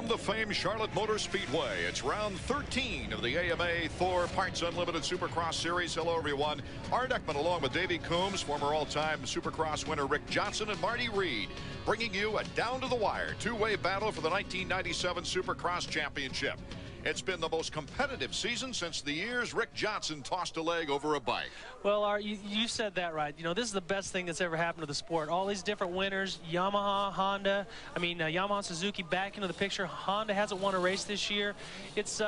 From the famed Charlotte Motor Speedway, it's round 13 of the AMA Thor Parts Unlimited Supercross Series. Hello, everyone. Art Ekman along with Davey Coombs, former all-time Supercross winner Rick Johnson, and Marty Reed, bringing you a down-to-the-wire two-way battle for the 1997 Supercross Championship. It's been the most competitive season since the years Rick Johnson tossed a leg over a bike. Well, Art, you said that right. You know, this is the best thing that's ever happened to the sport. All these different winners, Yamaha, Honda, Yamaha and Suzuki back into the picture. Honda hasn't won a race this year. It's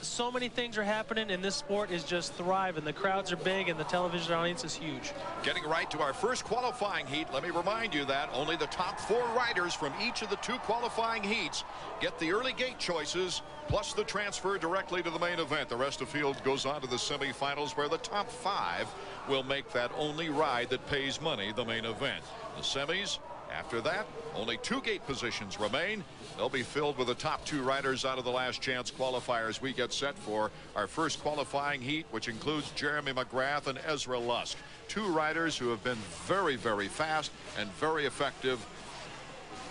so many things are happening, and this sport is just thriving. The crowds are big, and the television audience is huge. Getting right to our first qualifying heat, let me remind you that only the top 4 riders from each of the 2 qualifying heats get the early gate choices, plus the transfer directly to the main event. The rest of the field goes on to the semifinals, where the top 5 will make that only ride that pays money the main event. The semis, after that, only 2 gate positions remain. They'll be filled with the top 2 riders out of the last chance qualifiers. We get set for our first qualifying heat, which includes Jeremy McGrath and Ezra Lusk, 2 riders who have been very, very fast and very effective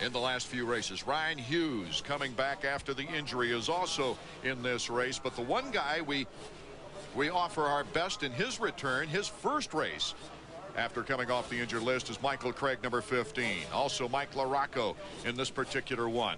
in the last few races. Ryan Hughes, coming back after the injury, is also in this race, but the one guy we offer our best in his return, his first race after coming off the injured list, is Michael Craig, number 15. Also Mike LaRocco in this particular one.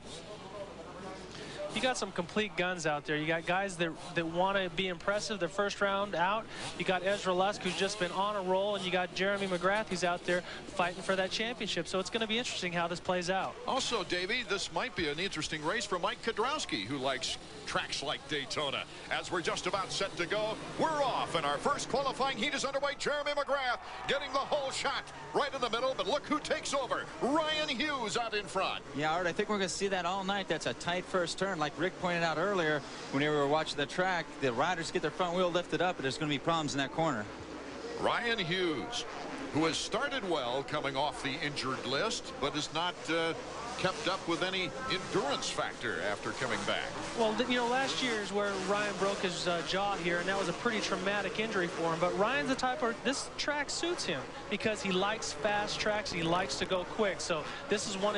You got some complete guns out there. You got guys that want to be impressive the first round out. You got Ezra Lusk, who's just been on a roll, and you got Jeremy McGrath, who's out there fighting for that championship. So it's going to be interesting how this plays out. Also, Davey, this might be an interesting race for Mike Kiedrowski, who likes tracks like Daytona. As we're just about set to go, we're off, and our first qualifying heat is underway. Jeremy McGrath getting the whole shot right in the middle, but look who takes over. Ryan Hughes out in front. Yeah, Art, I think we're going to see that all night. That's a tight first turn. Like Rick pointed out earlier, when we were watching the track, the riders get their front wheel lifted up, and there's going to be problems in that corner. Ryan Hughes, who has started well coming off the injured list, but is not kept up with any endurance factor after coming back. Well, you know, last year is where Ryan broke his jaw here, and that was a pretty traumatic injury for him. But Ryan's the type of, this track suits him because he likes fast tracks. He likes to go quick. So this is one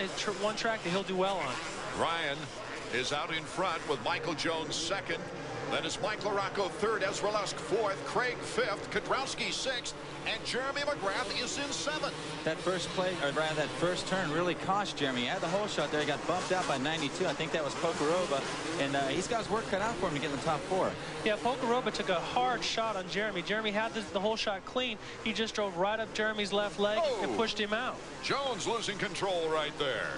track that he'll do well on. Ryan is out in front with Michael Jones second. Then is Mike LaRocco third, Ezra Lusk fourth, Craig fifth, Kiedrowski sixth, and Jeremy McGrath is in seventh. That first play, or rather that first turn, really cost Jeremy. He had the whole shot there. He got bumped out by 92. I think that was Pokerova, and he's got his work cut out for him to get in the top 4. Yeah, Pokerova took a hard shot on Jeremy. Jeremy had the whole shot clean. He just drove right up Jeremy's left leg and pushed him out. Jones losing control right there.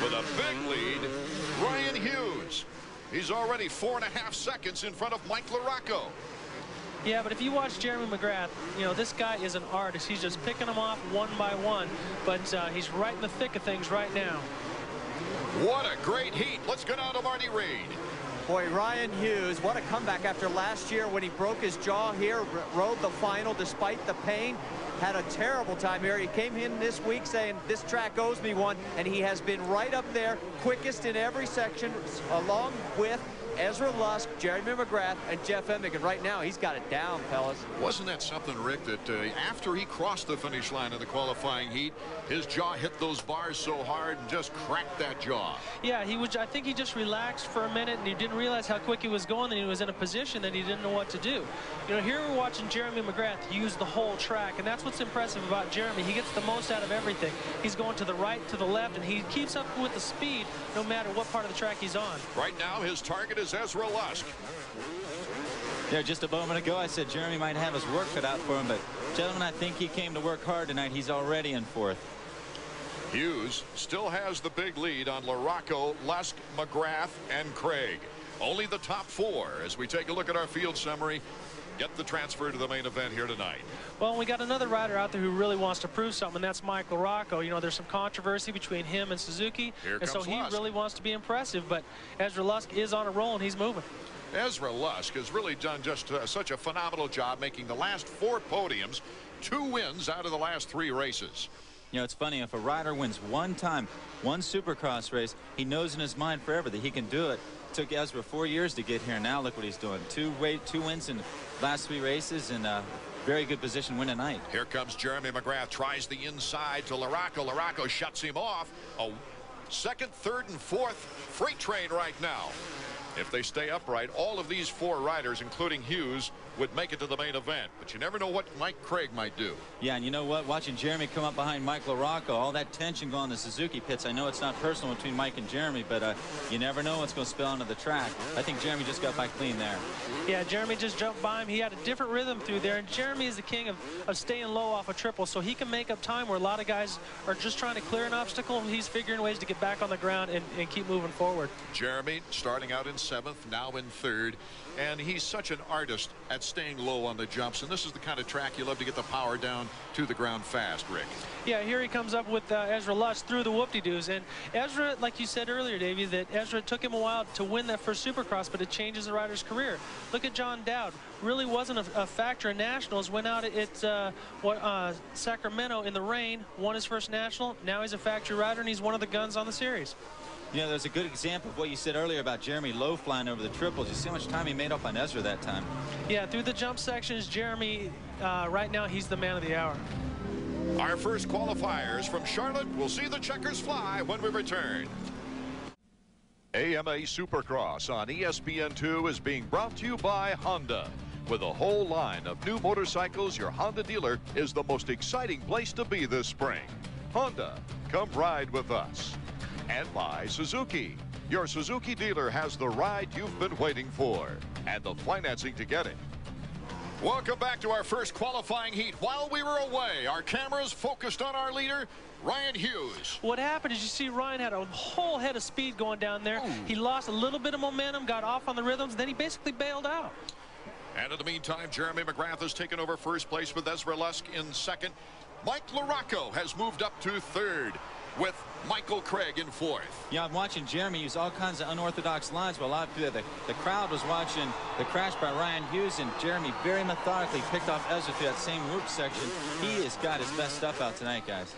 With a big lead, Ryan Hughes. He's already 4.5 seconds in front of Mike LaRocco. Yeah, but if you watch Jeremy McGrath, you know, this guy is an artist. He's just picking them off one by one, but he's right in the thick of things right now. What a great heat. Let's go down to Marty Reed. Boy, Ryan Hughes, what a comeback after last year when he broke his jaw here, rode the final despite the pain. Had a terrible time here. He came in this week saying this track owes me one, and he has been right up there, quickest in every section, along with Ezra Lusk, Jeremy McGrath, and Jeff Emig. And right now, he's got it down, fellas. Wasn't that something, Rick, that after he crossed the finish line of the qualifying heat, his jaw hit those bars so hard and just cracked that jaw? Yeah, I think he just relaxed for a minute, and he didn't realize how quick he was going, and he was in a position that he didn't know what to do. You know, here we're watching Jeremy McGrath use the whole track, and that's what's impressive about Jeremy. He gets the most out of everything. He's going to the right, to the left, and he keeps up with the speed no matter what part of the track he's on. Right now, his target is Ezra Lusk. Yeah, just a moment ago, I said Jeremy might have his work cut out for him, but gentlemen, I think he came to work hard tonight. He's already in 4th. Hughes still has the big lead on LaRocco, Lusk, McGrath, and Craig. Only the top 4 as we take a look at our field summary. Get the transfer to the main event here tonight. Well, we got another rider out there who really wants to prove something, and that's Mike LaRocco. You know, there's some controversy between him and Suzuki, and so he really wants to be impressive, but Ezra Lusk is on a roll, and he's moving. Ezra Lusk has really done just such a phenomenal job, making the last 4 podiums, 2 wins out of the last 3 races. You know, it's funny, if a rider wins one time, one Supercross race, he knows in his mind forever that he can do it. It took Ezra 4 years to get here. Now look what he's doing. 2 wins in the last 3 races, and very good position win tonight. Here comes Jeremy McGrath, tries the inside to LaRocco. LaRocco shuts him off. A second, third, and fourth freight train right now. If they stay upright, all of these 4 riders, including Hughes, would make it to the main event. But you never know what Mike Craig might do. Yeah, and you know what? Watching Jeremy come up behind Mike LaRocco, all that tension going on the Suzuki pits. I know it's not personal between Mike and Jeremy, but you never know what's going to spill onto the track. I think Jeremy just got by clean there. Yeah, Jeremy just jumped by him. He had a different rhythm through there, and Jeremy is the king of staying low off a triple, so he can make up time where a lot of guys are just trying to clear an obstacle. He's figuring ways to get back on the ground and keep moving forward. Jeremy starting out in 7th, now in 3rd, and he's such an artist at staying low on the jumps, and this is the kind of track you love to get the power down to the ground fast, Rick. Yeah, here he comes up with Ezra Lust through the whoop-de-doos, and Ezra, like you said earlier, Davey, that Ezra took him a while to win that first Supercross, but it changes the rider's career. Look at John Dowd, really wasn't a factor in nationals, went out at Sacramento in the rain, won his first national. Now he's a factory rider, and he's one of the guns on the series. You know, there's a good example of what you said earlier about Jeremy low flying over the triples. You see how much time he made up on Ezra that time. Yeah, through the jump sections, Jeremy, right now, he's the man of the hour. Our first qualifiers from Charlotte. We'll see the checkers fly when we return. AMA Supercross on ESPN2 is being brought to you by Honda. With a whole line of new motorcycles, your Honda dealer is the most exciting place to be this spring. Honda, come ride with us. And by Suzuki. Your Suzuki dealer has the ride you've been waiting for and the financing to get it. Welcome back to our first qualifying heat. While we were away, our cameras focused on our leader, Ryan Hughes. What happened is you see Ryan had a whole head of speed going down there. He lost a little bit of momentum, got off on the rhythms, then he basically bailed out. And in the meantime, Jeremy McGrath has taken over first place with Ezra Lusk in 2nd. Mike LaRocco has moved up to 3rd. With Michael Craig in 4th. Yeah, I'm watching Jeremy use all kinds of unorthodox lines while the crowd was watching the crash by Ryan Hughes, and Jeremy very methodically picked off Ezra through that same whoop section. He has got his best stuff out tonight, guys.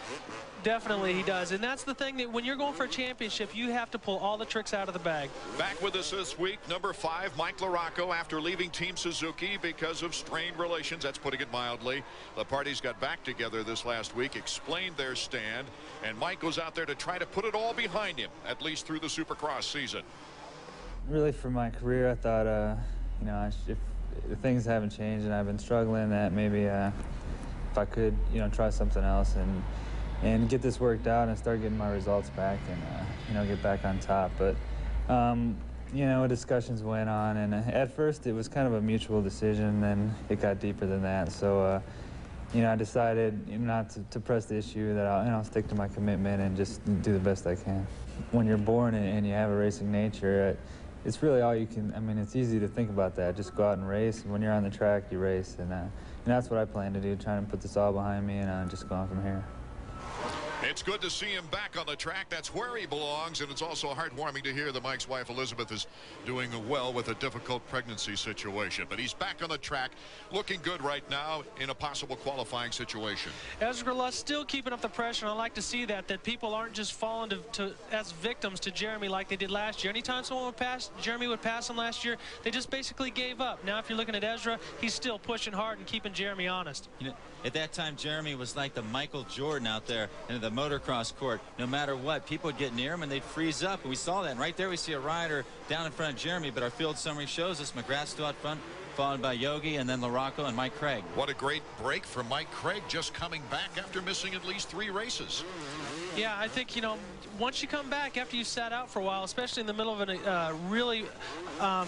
Definitely he does, and that's the thing, that when you're going for a championship, you have to pull all the tricks out of the bag. Back with us this week, number 5, Mike LaRocco, after leaving Team Suzuki because of strained relations. That's putting it mildly. The parties got back together this last week, explained their stand, and Mike goes out there to try to put it all behind him, at least through the Supercross season. Really, for my career, I thought, you know, if things haven't changed and I've been struggling, that maybe if I could, you know, try something else and get this worked out and start getting my results back and, you know, get back on top. But, you know, discussions went on, and at first it was kind of a mutual decision, then it got deeper than that. So, you know, I decided not to press the issue, that I'll stick to my commitment and just do the best I can. When you're born and you have a racing nature, it's really all you can. I mean, it's easy to think about that. Just go out and race. And when you're on the track, you race. And that's what I plan to do, trying to put this all behind me and just go on from here. It's good to see him back on the track. That's where he belongs, and it's also heartwarming to hear that Mike's wife Elizabeth is doing well with a difficult pregnancy situation. But he's back on the track, looking good right now in a possible qualifying situation. Ezra Lust still keeping up the pressure, and I like to see that people aren't just falling as victims to Jeremy like they did last year. Anytime someone would pass, Jeremy would pass him last year, they just basically gave up. Now if you're looking at Ezra, he's still pushing hard and keeping Jeremy honest. You know, at that time, Jeremy was like the Michael Jordan out there in the motocross court. No matter what, people would get near him and they'd freeze up, and we saw that. And right there we see a rider down in front of Jeremy, but our field summary shows us McGrath still out front, followed by Yogi, and then LaRocco and Mike Craig. What a great break for Mike Craig, just coming back after missing at least 3 races. Yeah, I think, you know, once you come back after you've sat out for a while, especially in the middle of a really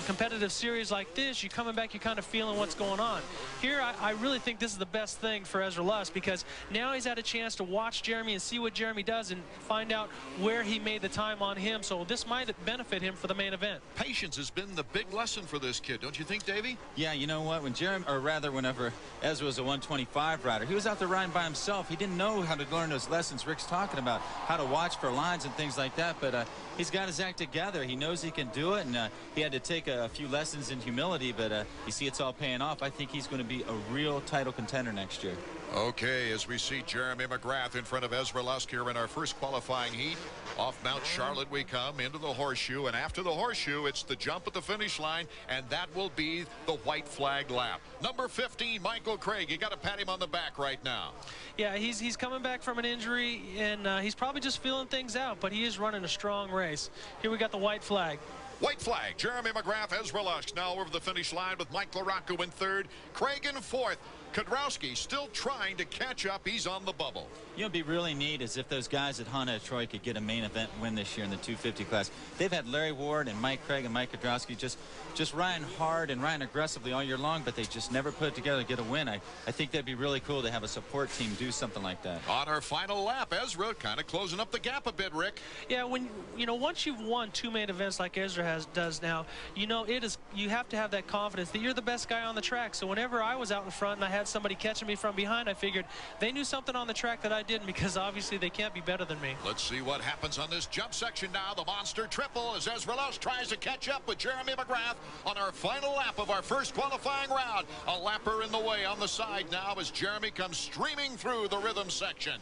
competitive series like this, you're coming back, you're kind of feeling what's going on. Here, I really think this is the best thing for Ezra Lust, because now he's had a chance to watch Jeremy and see what Jeremy does and find out where he made the time on him. So this might benefit him for the main event. Patience has been the big lesson for this kid, don't you think, Davey? Yeah, you know what? When Jeremy, or rather whenever Ezra was a 125 rider, he was out there riding by himself. He didn't know how to learn those lessons Rick's talking about, how to watch for lines and things like that, but he's got his act together. He knows he can do it, and he had to take a few lessons in humility, but you see it's all paying off. I think he's going to be a real title contender next year. Okay, as we see Jeremy McGrath in front of Ezra Lusk here in our first qualifying heat. Off Mount Charlotte we come into the horseshoe, and after the horseshoe it's the jump at the finish line, and that will be the white flag lap. Number 15, Michael Craig. You got to pat him on the back right now. Yeah, he's coming back from an injury, and he's probably just feeling things out, but he is running a strong race. Here we got the white flag. White flag, Jeremy McGrath, Ezra Lusk now over the finish line with Mike LaRocco in third, Craig in fourth. Kiedrowski still trying to catch up. He's on the bubble. You know, it'd be really neat is if those guys at Honda Troy could get a main event win this year in the 250 class. They've had Larry Ward and Mike Craig and Mike Kiedrowski just riding hard and riding aggressively all year long, but they just never put it together to get a win. I think that'd be really cool to have a support team do something like that. On our final lap, Ezra kind of closing up the gap a bit, Rick. Yeah, when once you've won 2 main events like Ezra does now, you have to have that confidence that you're the best guy on the track. So whenever I was out in front and I had somebody catching me from behind, I figured they knew something on the track that I didn't, because obviously they can't be better than me. Let's see what happens on this jump section now. The monster triple as Ezra Lusk tries to catch up with Jeremy McGrath on our final lap of our first qualifying round. A lapper in the way on the side now as Jeremy comes streaming through the rhythm section.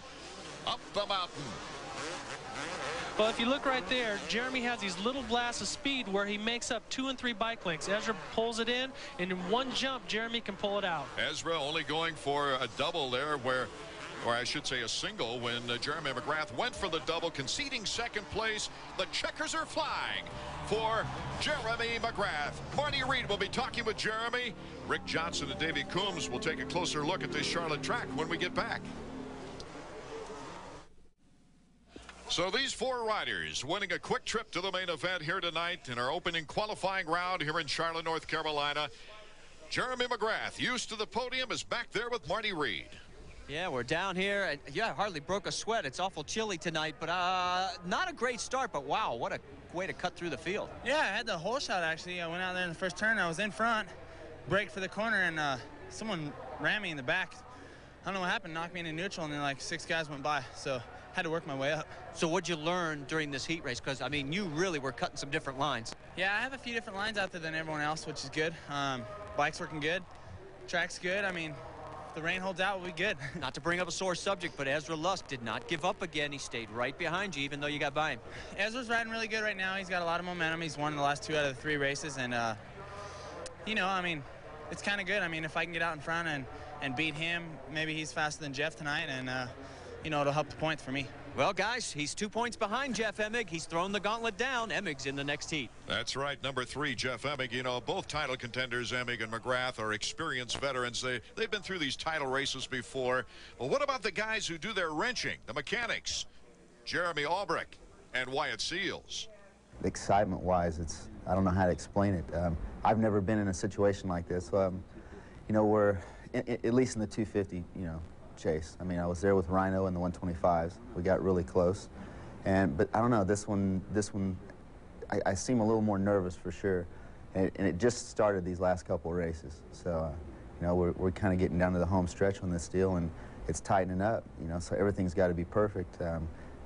Up the mountain. Well, if you look right there, Jeremy has these little blasts of speed where he makes up 2 and 3 bike lengths. Ezra pulls it in, and in one jump, Jeremy can pull it out. Ezra only going for a double there, or I should say a single, when Jeremy McGrath went for the double, conceding second place. The checkers are flying for Jeremy McGrath. Marty Reed will be talking with Jeremy. Rick Johnson and Davey Coombs will take a closer look at this Charlotte track when we get back. So these 4 riders winning a quick trip to the main event here tonight in our opening qualifying round here in Charlotte, North Carolina. Jeremy McGrath, used to the podium, is back there with Marty Reed. Yeah, we're down here, and yeah, hardly broke a sweat. It's awful chilly tonight, but not a great start, but wow, what a way to cut through the field. Yeah, I had the whole shot, actually. I went out there in the first turn. I was in front, braked for the corner, and someone ran me in the back. I don't know what happened, knocked me into neutral, and then like 6 guys went by, so had to work my way up. So what'd you learn during this heat race? Because, I mean, you really were cutting some different lines. Yeah, I have a few different lines out there than everyone else, which is good. Bike's working good. Track's good. I mean, if the rain holds out, we'll be good. Not to bring up a sore subject, but Ezra Lusk did not give up again. He stayed right behind you, even though you got by him. Ezra's riding really good right now. He's got a lot of momentum. He's won the last 2 out of the 3 races, and, you know, I mean, it's kind of good. I mean, if I can get out in front and beat him, maybe he's faster than Jeff tonight, and, you know, it'll help the points for me. Well, guys, he's 2 points behind Jeff Emig. He's thrown the gauntlet down. Emig's in the next heat. That's right, number 3, Jeff Emig. You know, both title contenders, Emig and McGrath, are experienced veterans. They've been through these title races before. Well, what about the guys who do their wrenching, the mechanics? Jeremy Albrecht and Wyatt Seals. Excitement-wise, I don't know how to explain it. I've never been in a situation like this. You know, we're, at least in the 250, you know, chase. I mean, I was there with Rhino in the 125s. We got really close, but I don't know, this one, I seem a little more nervous for sure, and it just started these last couple of races. So, you know, we're kind of getting down to the home stretch on this deal, and it's tightening up. You know, so everything's got to be perfect.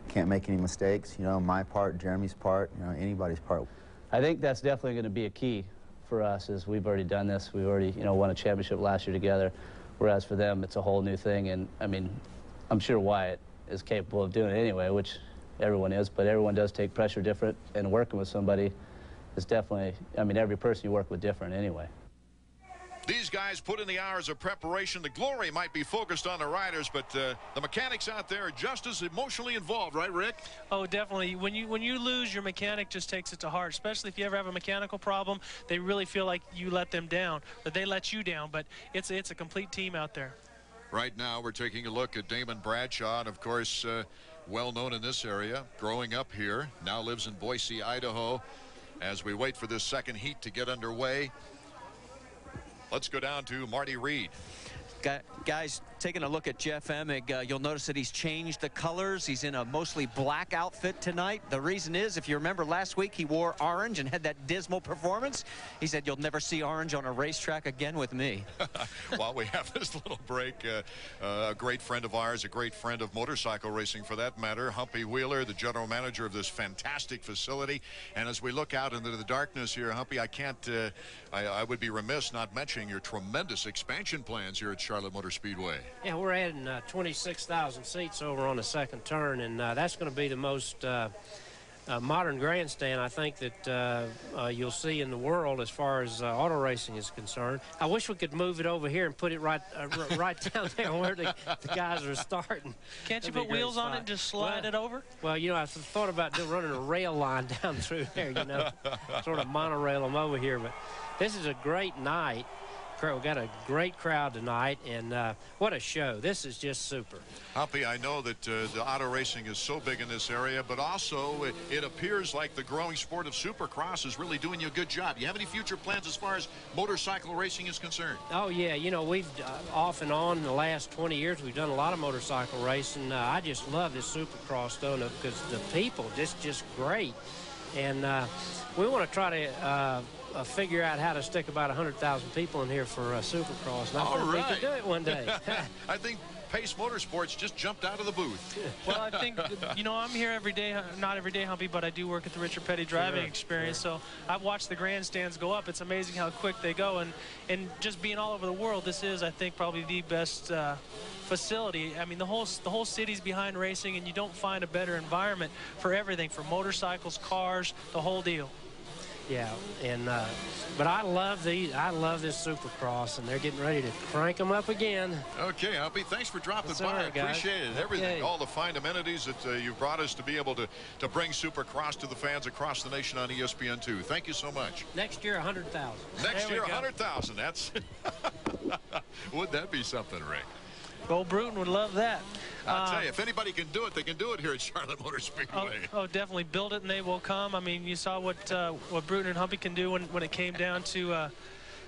Can't make any mistakes. You know, my part, Jeremy's part, you know, anybody's part. I think that's definitely going to be a key for us, as we've already done this. We've already, you know, won a championship last year together. Whereas for them, it's a whole new thing, and I mean, I'm sure Wyatt is capable of doing it anyway, which everyone is, but everyone does take pressure different, and working with somebody is definitely, I mean, every person you work with different anyway. These guys put in the hours of preparation. The glory might be focused on the riders, but the mechanics out there are just as emotionally involved, right, Rick? Oh, definitely. When you lose, your mechanic just takes it to heart, especially if you ever have a mechanical problem. They really feel like you let them down, that they let you down, but it's a complete team out there. Right now, we're taking a look at Damon Bradshaw, and of course, well known in this area, growing up here, now lives in Boise, Idaho. As we wait for this second heat to get underway, let's go down to Marty Reed. Guys, taking a look at Jeff Emig, you'll notice that he's changed the colors. He's in a mostly black outfit tonight. The reason is, if you remember last week, he wore orange and had that dismal performance. He said, you'll never see orange on a racetrack again with me. While we have this little break, a great friend of ours, a great friend of motorcycle racing for that matter, Humpy Wheeler, the general manager of this fantastic facility. And as we look out into the darkness here, Humpy, I would be remiss not mentioning your tremendous expansion plans here at Charlotte Motor Speedway. Yeah, we're adding 26,000 seats over on the second turn, and that's going to be the most modern grandstand I think that you'll see in the world as far as auto racing is concerned. I wish we could move it over here and put it right down there where the guys are starting. Can't you put wheels on it and just slide it over? Well, you know, I thought about running a rail line down through there, you know, sort of monorail them over here. But this is a great night. We've got a great crowd tonight, and what a show. This is just super. Humpy, I know that the auto racing is so big in this area, but also it appears like the growing sport of Supercross is really doing you a good job. You have any future plans as far as motorcycle racing is concerned? Oh, yeah. You know, we've off and on in the last 20 years, we've done a lot of motorcycle racing. I just love this Supercross, though, because the people, just great. And we want to try to figure out how to stick about 100,000 people in here for Supercross. And I think we can do it one day. I think Pace Motorsports just jumped out of the booth. Well, I think, you know, I'm here every day, not every day, Humpy, but I do work at the Richard Petty Driving Experience, so I've watched the grandstands go up. It's amazing how quick they go, and just being all over the world, this is, I think, probably the best facility. I mean, the whole city's behind racing, and you don't find a better environment for everything, for motorcycles, cars, the whole deal. Yeah, and but I love this Supercross, and they're getting ready to crank them up again. Okay, Humpy, thanks for dropping by. Right, appreciate it. Everything, okay. All the fine amenities that you've brought us to be able to bring Supercross to the fans across the nation on ESPN2. Thank you so much. Next year, 100,000. Next year, 100,000. That's would that be something, Rick? Old Bruton would love that. I'll tell you, if anybody can do it, they can do it here at Charlotte Motor Speedway. Oh, definitely build it and they will come. I mean, you saw what Bruton and Humpy can do when it came down to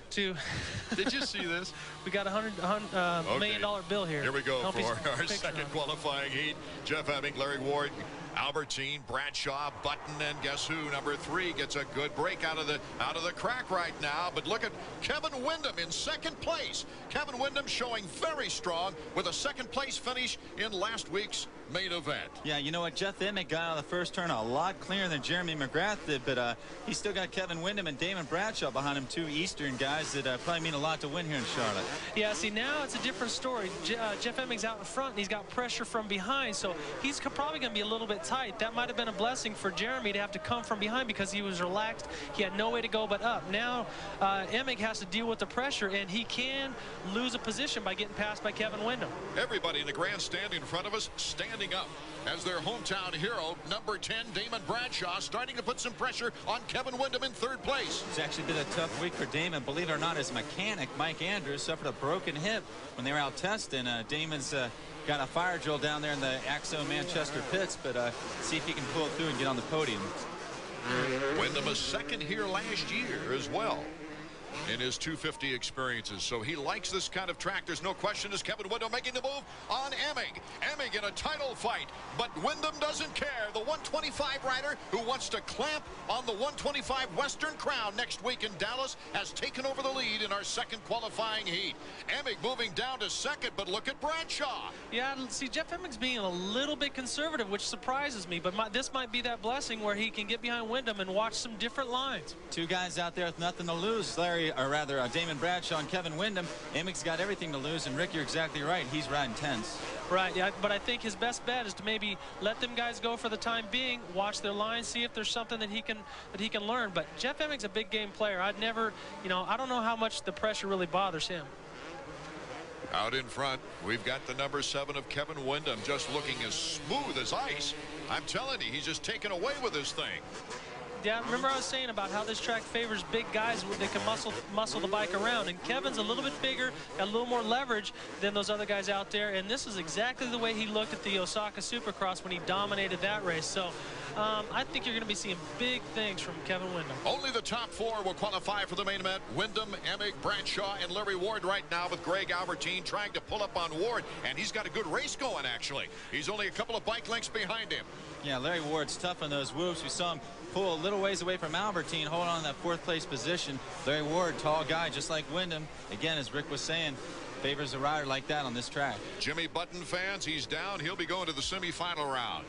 Did you see this? We got a $100 million bill here. Here we go Humpy's for our second qualifying heat. Jeff Emig, Larry Ward, Albertine, Bradshaw, Button, and guess who? Number 3 gets a good break out of the crack right now. But look at Kevin Windham in second place. Kevin Windham showing very strong with a second place finish in last week's main event. Yeah, you know what? Jeff Emig got out of the first turn a lot clearer than Jeremy McGrath did, but he's still got Kevin Windham and Damon Bradshaw behind him, 2 Eastern guys that probably mean a lot to win here in Charlotte. Yeah, see, now it's a different story. Jeff Emig's out in front, and he's got pressure from behind, so he's probably going to be a little bit tight. That might have been a blessing for Jeremy to have to come from behind because he was relaxed. He had no way to go but up. Now Emig has to deal with the pressure, and he can lose a position by getting passed by Kevin Windham. Everybody in the grandstand in front of us standing up as their hometown hero, number 10, Damon Bradshaw, starting to put some pressure on Kevin Windham in third place. It's actually been a tough week for Damon. Believe it or not, his mechanic, Mike Andrews, suffered a broken hip when they were out testing. Damon's got a fire drill down there in the Axo Manchester pits, but see if he can pull it through and get on the podium. Windham was second here last year as well in his 250 experiences, so he likes this kind of track. There's no question. Is Kevin Windham making the move on Emig? Emig in a title fight, but Windham doesn't care. The 125 rider who wants to clamp on the 125 Western Crown next week in Dallas has taken over the lead in our second qualifying heat. Emig moving down to second, but look at Bradshaw. Yeah, see, Jeff Emig's being a little bit conservative, which surprises me, but this might be that blessing where he can get behind Windham and watch some different lines. 2 guys out there with nothing to lose. Damon Bradshaw and Kevin Windham. Emig's got everything to lose, and Rick, you're exactly right. He's riding tense. Right, yeah, but I think his best bet is to maybe let them guys go for the time being, watch their lines, see if there's something that he can learn. But Jeff Emig's a big game player. I'd never, you know, I don't know how much the pressure really bothers him. Out in front, we've got the number 7 of Kevin Windham, just looking as smooth as ice. I'm telling you, he's just taken away with this thing. Yeah, remember I was saying about how this track favors big guys that can muscle the bike around, and Kevin's a little bit bigger, got a little more leverage than those other guys out there, and this is exactly the way he looked at the Osaka Supercross when he dominated that race. So I think you're going to be seeing big things from Kevin Windham. Only the top 4 will qualify for the main event. Windham, Emig, Bradshaw, and Larry Ward right now, with Greg Albertine trying to pull up on Ward, and he's got a good race going, actually. He's only a couple of bike lengths behind him. Yeah, Larry Ward's tough on those whoops. We saw him pull a little ways away from Albertine, hold on to that 4th place position. Larry Ward, tall guy, just like Windham. Again, as Rick was saying, favors a rider like that on this track. Jimmy Button fans, he's down. He'll be going to the semifinal round.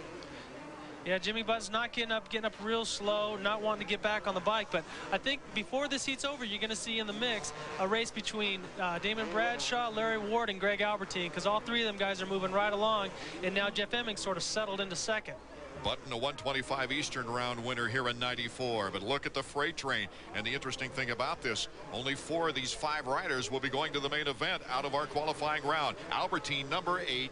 Yeah, Jimmy Butt's not getting up real slow, not wanting to get back on the bike. But I think before this heat's over, you're going to see in the mix a race between Damon Bradshaw, Larry Ward, and Greg Albertine, because all three of them guys are moving right along, and now Jeff Emig sort of settled into second. Button, a 125 Eastern round winner here in '94. But look at the freight train. And the interesting thing about this, only 4 of these 5 riders will be going to the main event out of our qualifying round. Albertine, number 8.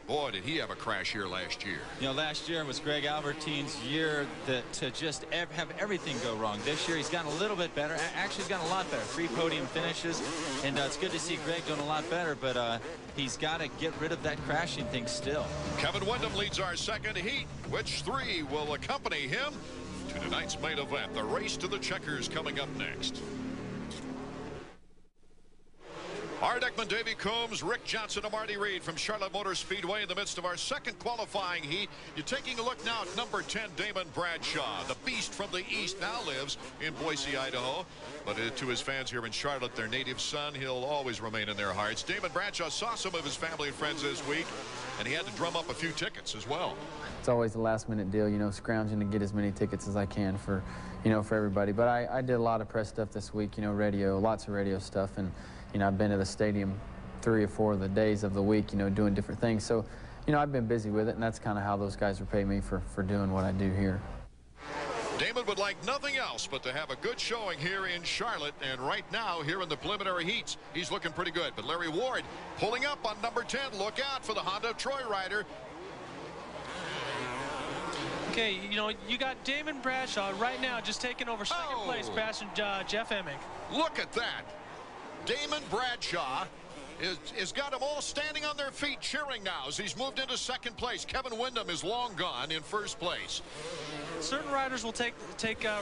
Boy, did he have a crash here last year. You know, last year was Greg Albertine's year to just have everything go wrong. This year he's gotten a little bit better. Actually, he's gotten a lot better. 3 podium finishes, and it's good to see Greg doing a lot better, but he's got to get rid of that crashing thing still. Kevin Windham leads our second heat. Which 3 will accompany him to tonight's main event? The race to the checkers coming up next. Deckman, Davey Coombs, Rick Johnson, and Marty Reed from Charlotte Motor Speedway in the midst of our second qualifying heat. You're taking a look now at number 10, Damon Bradshaw. The beast from the east now lives in Boise, Idaho. But to his fans here in Charlotte, their native son, he'll always remain in their hearts. Damon Bradshaw saw some of his family and friends this week, and he had to drum up a few tickets as well. It's always a last-minute deal, you know, scrounging to get as many tickets as I can for, you know, for everybody. But I did a lot of press stuff this week, you know, radio, lots of radio stuff, and you know, I've been to the stadium 3 or 4 of the days of the week, you know, doing different things. So, you know, I've been busy with it, and that's kind of how those guys repay me for doing what I do here. Damon would like nothing else but to have a good showing here in Charlotte, and right now here in the preliminary heats he's looking pretty good. But Larry Ward pulling up on number 10. Look out for the Honda Troy rider. Okay, you know, you got Damon Bradshaw right now just taking over second place, passing Jeff Emig. Look at that. Damon Bradshaw has got them all standing on their feet cheering now as he's moved into second place. Kevin Windham is long gone in first place. Certain riders will take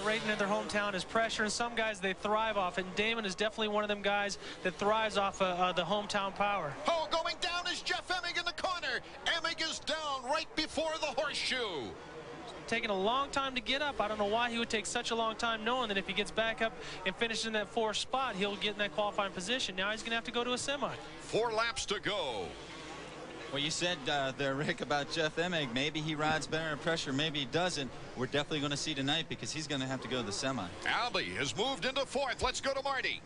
rating in their hometown as pressure, and some guys they thrive off it. And Damon is definitely one of them guys that thrives off the hometown power. Oh, going down is Jeff Emig in the corner. Emig is down right before the horseshoe. Taking a long time to get up. I don't know why he would take such a long time, knowing that if he gets back up and finishes in that 4th spot, he'll get in that qualifying position. Now he's going to have to go to a semi. 4 laps to go. Well, you said there, Rick, about Jeff Emig. Maybe he rides better under pressure. Maybe he doesn't. We're definitely going to see tonight because he's going to have to go to the semi. Albie has moved into 4th. Let's go to Marty.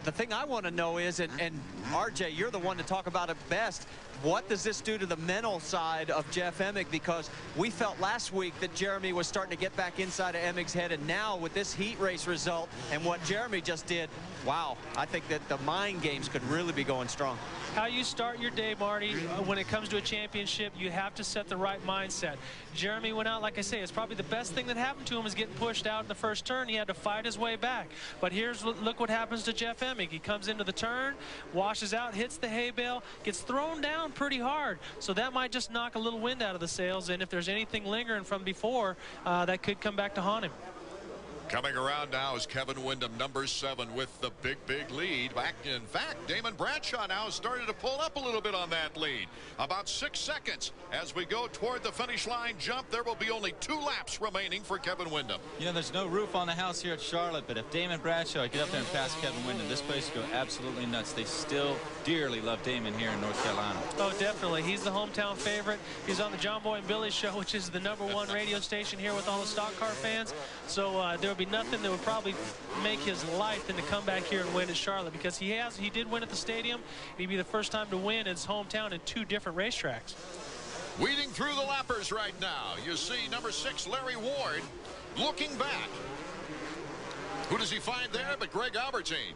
The thing I want to know is, and RJ, you're the one to talk about it best, what does this do to the mental side of Jeff Emig? Because we felt last week that Jeremy was starting to get back inside of Emig's head, and now with this heat race result and what Jeremy just did, wow, I think that the mind games could really be going strong. How you start your day, Marty, when it comes to a championship, you have to set the right mindset. Jeremy went out, like I say, it's probably the best thing that happened to him is getting pushed out in the first turn. He had to fight his way back. But look what happens to Jeff Emig. He comes into the turn, washes out, hits the hay bale, gets thrown down pretty hard. So that might just knock a little wind out of the sails, and if there's anything lingering from before, that could come back to haunt him. Coming around now is Kevin Windham, number 7, with the big lead. In fact, Damon Bradshaw now has started to pull up a little bit on that lead. About 6 seconds as we go toward the finish line jump. There will be only 2 laps remaining for Kevin Windham. You know, there's no roof on the house here at Charlotte, but if Damon Bradshaw get up there and pass Kevin Windham, this place will go absolutely nuts. They still dearly love Damon here in North Carolina. Oh, definitely. He's the hometown favorite. He's on the John Boy and Billy show, which is the #1 radio station here with all the stock car fans. So there will be nothing that would probably make his life than to come back here and win at Charlotte, because he did win at the stadium. It'd be the first time to win his hometown in 2 different racetracks. Weeding through the lappers right now, you see number 6, Larry Ward, looking back. Who does he find there but Greg Albertine?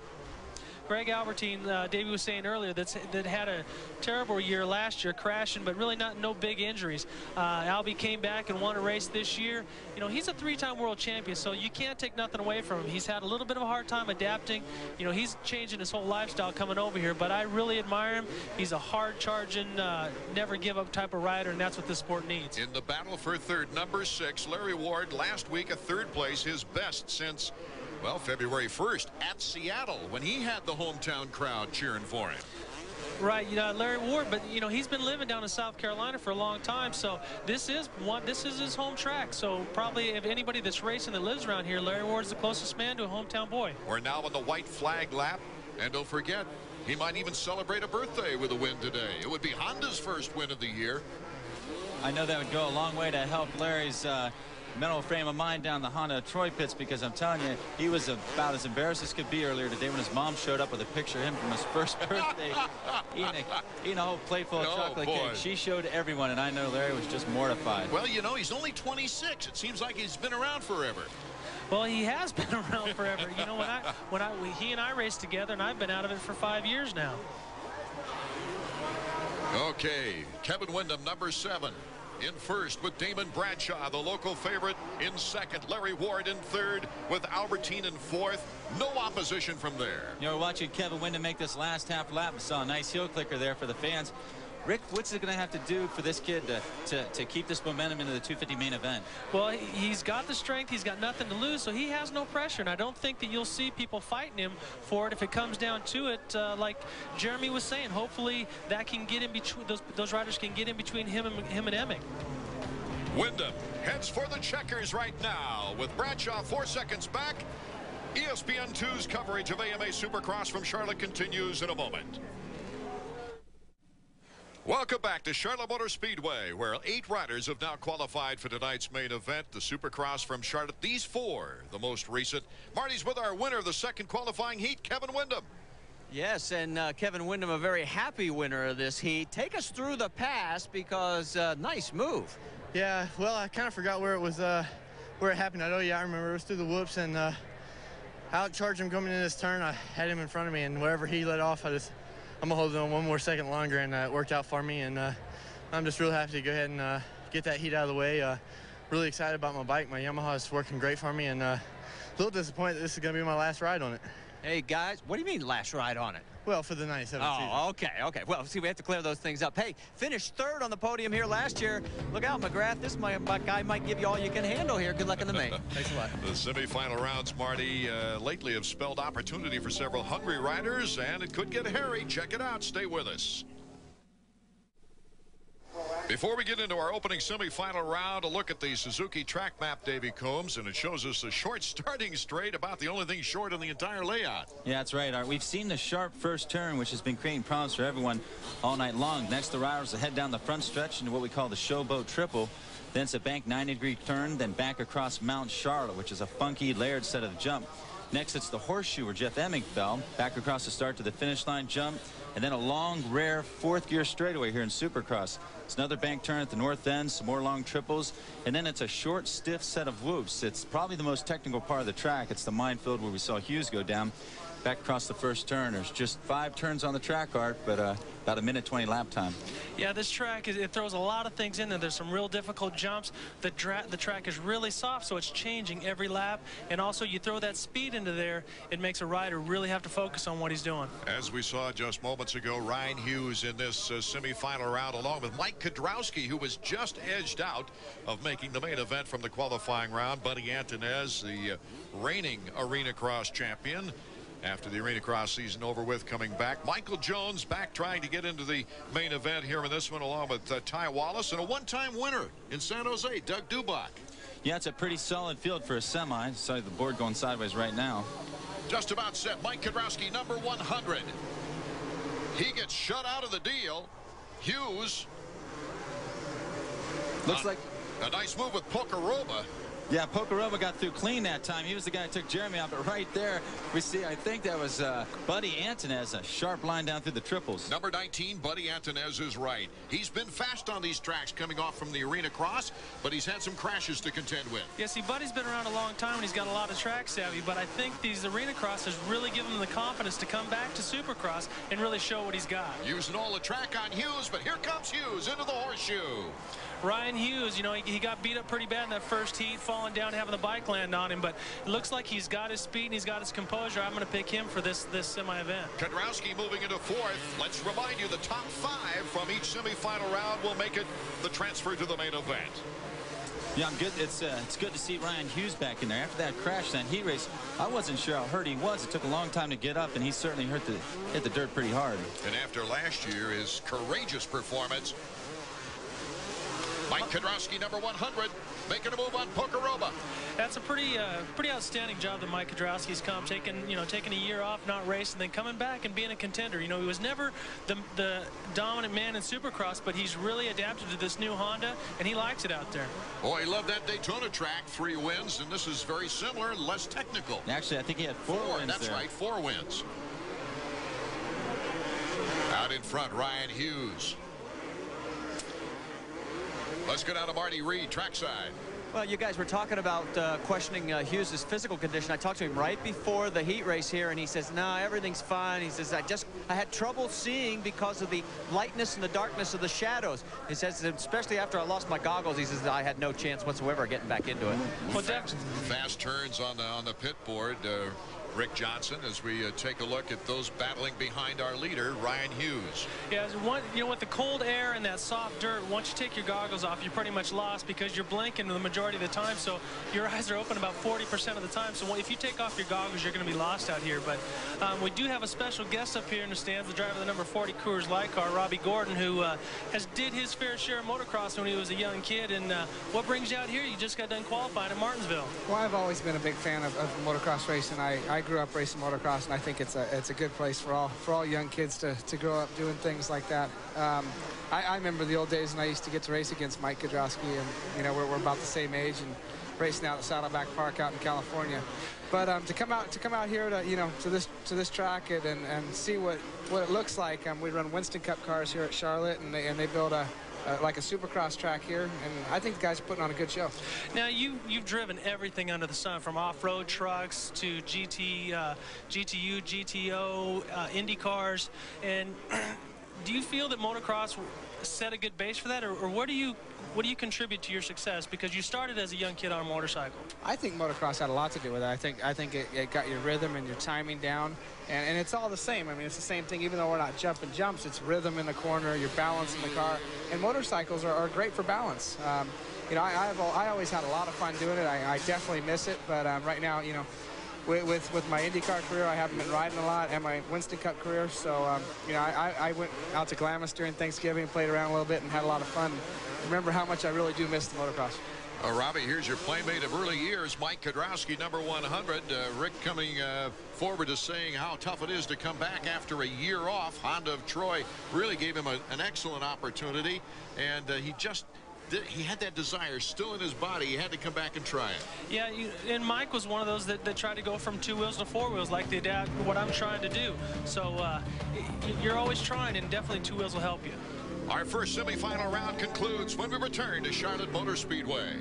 Greg Albertine, Davey was saying earlier, that had a terrible year last year, crashing, but really no big injuries. Albie came back and won a race this year. You know, he's a 3-time world champion, so you can't take nothing away from him. He's had a little bit of a hard time adapting. You know, he's changing his whole lifestyle coming over here, but I really admire him. He's a hard-charging, never give up type of rider, and that's what this sport needs. In the battle for 3rd, number 6, Larry Ward, last week a 3rd place, his best since, well, February 1st at Seattle, when he had the hometown crowd cheering for him. Right, you know, Larry Ward, but you know, he's been living down in South Carolina for a long time, so this is his home track. So probably if anybody that's racing that lives around here, Larry Ward's the closest man to a hometown boy. We're now on the white flag lap, and don't forget, he might even celebrate a birthday with a win today. It would be Honda's first win of the year. I know that would go a long way to help Larry's mental frame of mind down the Honda Troy pits, because I'm telling you, he was about as embarrassed as could be earlier today when his mom showed up with a picture of him from his first birthday eating a whole plate full of chocolate cake. She showed everyone, and I know Larry was just mortified. Well, you know, he's only 26. It seems like he's been around forever. Well, he has been around forever. You know, he and I raced together, and I've been out of it for 5 years now. Okay, Kevin Windham, number 7. In first with Damon Bradshaw, the local favorite. In second, Larry Ward in third with Albertine in fourth. No opposition from there. You know, we're watching Kevin Windham make this last half lap. We saw a nice heel clicker there for the fans. Rick, what's it going to have to do for this kid to keep this momentum into the 250 main event? Well, he's got the strength. He's got nothing to lose, so he has no pressure. And I don't think that you'll see people fighting him for it if it comes down to it. Like Jeremy was saying, hopefully that can get in between, those riders can get in between him and emig. Windham heads for the checkers right now with Bradshaw 4 seconds back. ESPN2's coverage of AMA Supercross from Charlotte continues in a moment. Welcome back to Charlotte Motor Speedway, where 8 riders have now qualified for tonight's main event, the Supercross from Charlotte. These 4, the most recent. Marty's with our winner of the second qualifying heat, Kevin Windham. Yes, and Kevin Windham, a very happy winner of this heat. Take us through the pass, because nice move. Yeah, well, I kind of forgot where it was, where it happened. I remember it was through the whoops, and outcharged him coming in this turn. I had him in front of me, and wherever he let off, I'm gonna hold it on 1 more second longer, and it worked out for me. And I'm just real happy to go ahead and get that heat out of the way. Really excited about my bike. My Yamaha is working great for me, and a little disappointed that this is gonna be my last ride on it. Hey guys, what do you mean last ride on it? Well, for the 97 season. Oh, okay. Well, see, we have to clear those things up. Hey, finished 3rd on the podium here last year. Look out, McGrath. This guy might give you all you can handle here. Good luck in the main. Thanks a lot. The semifinal rounds, Marty, lately have spelled opportunity for several hungry riders, and it could get hairy. Check it out. Stay with us. Before we get into our opening semifinal round, a look at the Suzuki track map, Davey Combs, and it shows us a short starting straight, about the only thing short in the entire layout. Yeah, that's right, Art. We've seen the sharp first turn, which has been creating problems for everyone all night long. Next, the riders will head down the front stretch into what we call the Showboat Triple. Then it's a bank 90-degree turn, then back across Mount Charlotte, which is a funky layered set of jump. Next, it's the Horseshoe, where Jeff Emig fell, back across the start to the finish line jump, and then a long, rare 4th gear straightaway here in Supercross. It's another bank turn at the north end, some more long triples, and then it's a short, stiff set of whoops. It's probably the most technical part of the track. It's the minefield where we saw Hughes go down. Back across the first turn. There's just 5 turns on the track, Art, but about a minute 20 lap time. Yeah, this track, it throws a lot of things in there. There's some real difficult jumps. The track is really soft, so it's changing every lap. And also, you throw that speed into there, it makes a rider really have to focus on what he's doing. As we saw just moments ago, Ryan Hughes in this semifinal round, along with Mike Kiedrowski, who was just edged out of making the main event from the qualifying round. Buddy Antonez, the reigning Arena Cross champion, after the Arena Cross season over with, coming back. Michael Jones back trying to get into the main event here in this one, along with Ty Wallace, and a one-time winner in San Jose, Doug Dubach. Yeah, it's a pretty solid field for a semi. Sorry, the board going sideways right now. Just about set. Mike Kiedrowski, number 100. He gets shut out of the deal. Hughes. Looks like a nice move with Pocoroba. Yeah, Pocoroba got through clean that time. He was the guy who took Jeremy out, but right there we see, I think that was Buddy Antonez, a sharp line down through the triples. Number 19, Buddy Antonez is right. He's been fast on these tracks coming off from the Arena Cross, but he's had some crashes to contend with. Yeah, see, Buddy's been around a long time and he's got a lot of track savvy, but I think these Arena Crosses really give him the confidence to come back to Supercross and really show what he's got. Using all the track on Hughes, but here comes Hughes into the Horseshoe. Ryan Hughes, you know, he got beat up pretty bad in that first heat, falling down, having the bike land on him, but it looks like he's got his speed and he's got his composure. I'm going to pick him for this semi-event. Kiedrowski moving into 4th. Let's remind you, the top 5 from each semi-final round will make it the transfer to the main event. Yeah, I'm good. It's good to see Ryan Hughes back in there. After that crash, that heat race, I wasn't sure how hurt he was. It took a long time to get up, and he certainly hit the dirt pretty hard. And after last year, his courageous performance. Mike Kiedrowski, number 100, making a move on Pokeroba. That's a pretty outstanding job that Mike Kiedrowski's come, taking a year off, not racing, then coming back and being a contender. He was never the dominant man in Supercross, but he's really adapted to this new Honda, and he likes it out there. Boy, he loved that Daytona track, 3 wins, and this is very similar, less technical. Actually, I think he had 4 wins That's there. right, 4 wins. Out in front, Ryan Hughes. Let's go down to Marty Reed, trackside. Well, you guys were talking about questioning Hughes' physical condition. I talked to him right before the heat race here, and he says, no, everything's fine. He says, I had trouble seeing because of the lightness and the darkness of the shadows. He says, especially after I lost my goggles, he says, I had no chance whatsoever of getting back into it. Well, fast turns on the pit board. Rick Johnson, as we take a look at those battling behind our leader, Ryan Hughes. Yeah, with the cold air and that soft dirt, once you take your goggles off, you're pretty much lost because you're blinking the majority of the time, so your eyes are open about 40% of the time. So if you take off your goggles, you're going to be lost out here. But we do have a special guest up here in the stands, the driver of the number 40 Coors Light car, Robbie Gordon, who did his fair share of motocross when he was a young kid. And what brings you out here? You just got done qualifying in Martinsville. Well, I've always been a big fan of motocross racing. I grew up racing motocross, and I think it's a good place for all young kids to grow up doing things like that. I remember the old days when I used to get to race against Mike Kiedrowski, and we're about the same age and racing out at Saddleback Park out in California. But to come out here to this track and see what it looks like. We run Winston Cup cars here at Charlotte, and they build like a Supercross track here, and I think the guys are putting on a good show. Now you've driven everything under the sun, from off-road trucks to GTU, GTO, Indy cars, and do you feel that motocross set a good base for that, or what do you contribute to your success? Because you started as a young kid on a motorcycle. I think motocross had a lot to do with it. I think it got your rhythm and your timing down, and it's all the same. I mean, it's the same thing. Even though we're not jumping jumps, it's rhythm in the corner, your balance in the car, and motorcycles are great for balance. I always had a lot of fun doing it. I definitely miss it, but right now, with my IndyCar career, I haven't been riding a lot, and my Winston Cup career, so I went out to Glamis during Thanksgiving, played around a little bit, and had a lot of fun. Remember how much I really do miss the motocross. Robbie, here's your playmate of early years, Mike Kiedrowski, number 100. Rick coming forward to saying how tough it is to come back after a year off. Honda of Troy really gave him an excellent opportunity, and he had that desire still in his body. He had to come back and try it. Yeah, and Mike was one of those that tried to go from 2 wheels to 4 wheels, like what I'm trying to do. So you're always trying, and definitely 2 wheels will help you. Our first semifinal round concludes when we return to Charlotte Motor Speedway.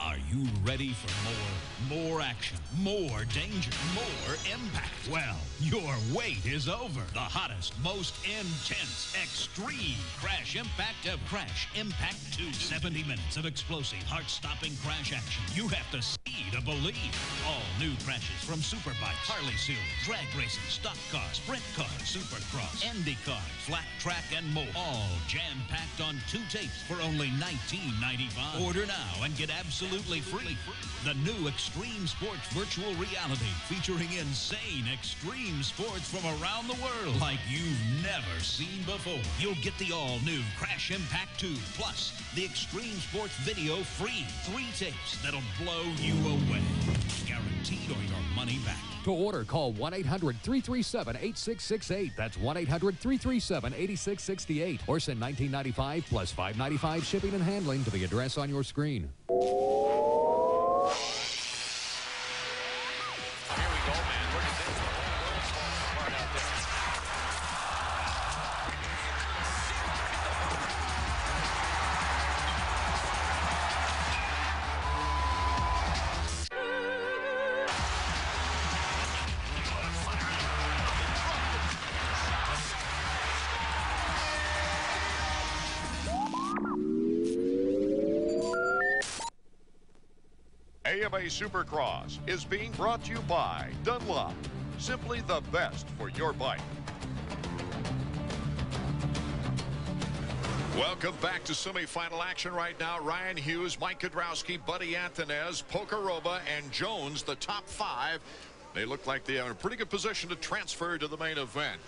Are you ready for more action, more danger, more impact? Well, your wait is over. The hottest, most intense, extreme Crash Impact of Crash Impact 2. 70 minutes of explosive, heart-stopping crash action. You have to see to believe. All new crashes from Superbikes, Harley Series, drag racing, stock cars, sprint cars, Supercross, Indy cars, flat track, and more. All jam-packed on 2 tapes for only $19.95. Order now and get absolutely free. The new Extreme Sports Virtual Reality, featuring insane extreme sports from around the world like you've never seen before. You'll get the all-new Crash Impact 2, plus the Extreme Sports Video free. 3 tapes that'll blow you away. Guaranteed or your money back. To order, call 1-800-337-8668. That's 1-800-337-8668. Or send $19.95 plus $5.95 shipping and handling to the address on your screen. AMA Supercross is being brought to you by Dunlop. Simply the best for your bike. Welcome back to semifinal action right now. Ryan Hughes, Mike Kiedrowski, Buddy Anthonez, Pokeroba, and Jones, the top 5. They look like they are in a pretty good position to transfer to the main event.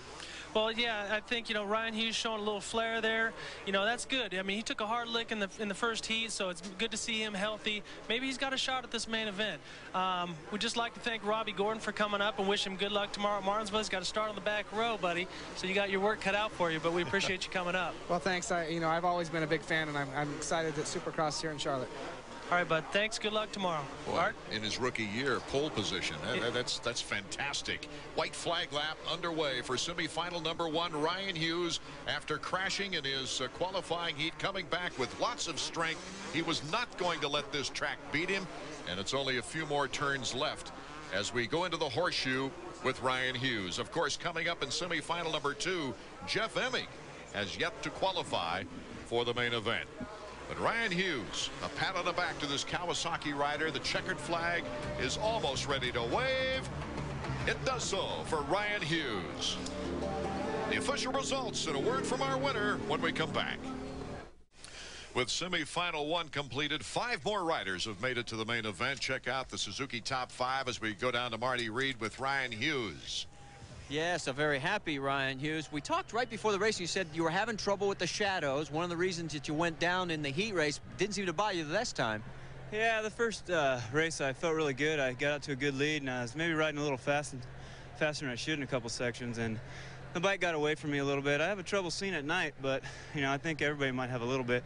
Well, yeah, I think, you know, Ryan Hughes showing a little flair there. You know, that's good. I mean, he took a hard lick in the first heat, so it's good to see him healthy. Maybe he's got a shot at this main event. We'd just like to thank Robbie Gordon for coming up and wish him good luck tomorrow at Martinsville. He's got to start on the back row, buddy, so you got your work cut out for you, but we appreciate you coming up. Well, thanks. I've always been a big fan, and I'm excited that Supercross here in Charlotte. All right, bud. Thanks. Good luck tomorrow. Boy, Art? in his rookie year, pole position. That's fantastic. White flag lap underway for semifinal number 1. Ryan Hughes, after crashing in his qualifying heat, coming back with lots of strength. He was not going to let this track beat him, and it's only a few more turns left as we go into the horseshoe with Ryan Hughes. Of course, coming up in semifinal number 2, Jeff Emig has yet to qualify for the main event. But Ryan Hughes, a pat on the back to this Kawasaki rider. The checkered flag is almost ready to wave. It does so for Ryan Hughes. The official results and a word from our winner when we come back. With semifinal 1 completed, 5 more riders have made it to the main event. Check out the Suzuki top 5 as we go down to Marty Reed with Ryan Hughes. Yes, a very happy Ryan Hughes. We talked right before the race. You said you were having trouble with the shadows. One of the reasons that you went down in the heat race didn't seem to bother you this time. Yeah, the first race I felt really good. I got out to a good lead, and I was maybe riding a little faster than I should in a couple sections, and the bike got away from me a little bit. I have a trouble seeing at night, but you know, I think everybody might have a little bit.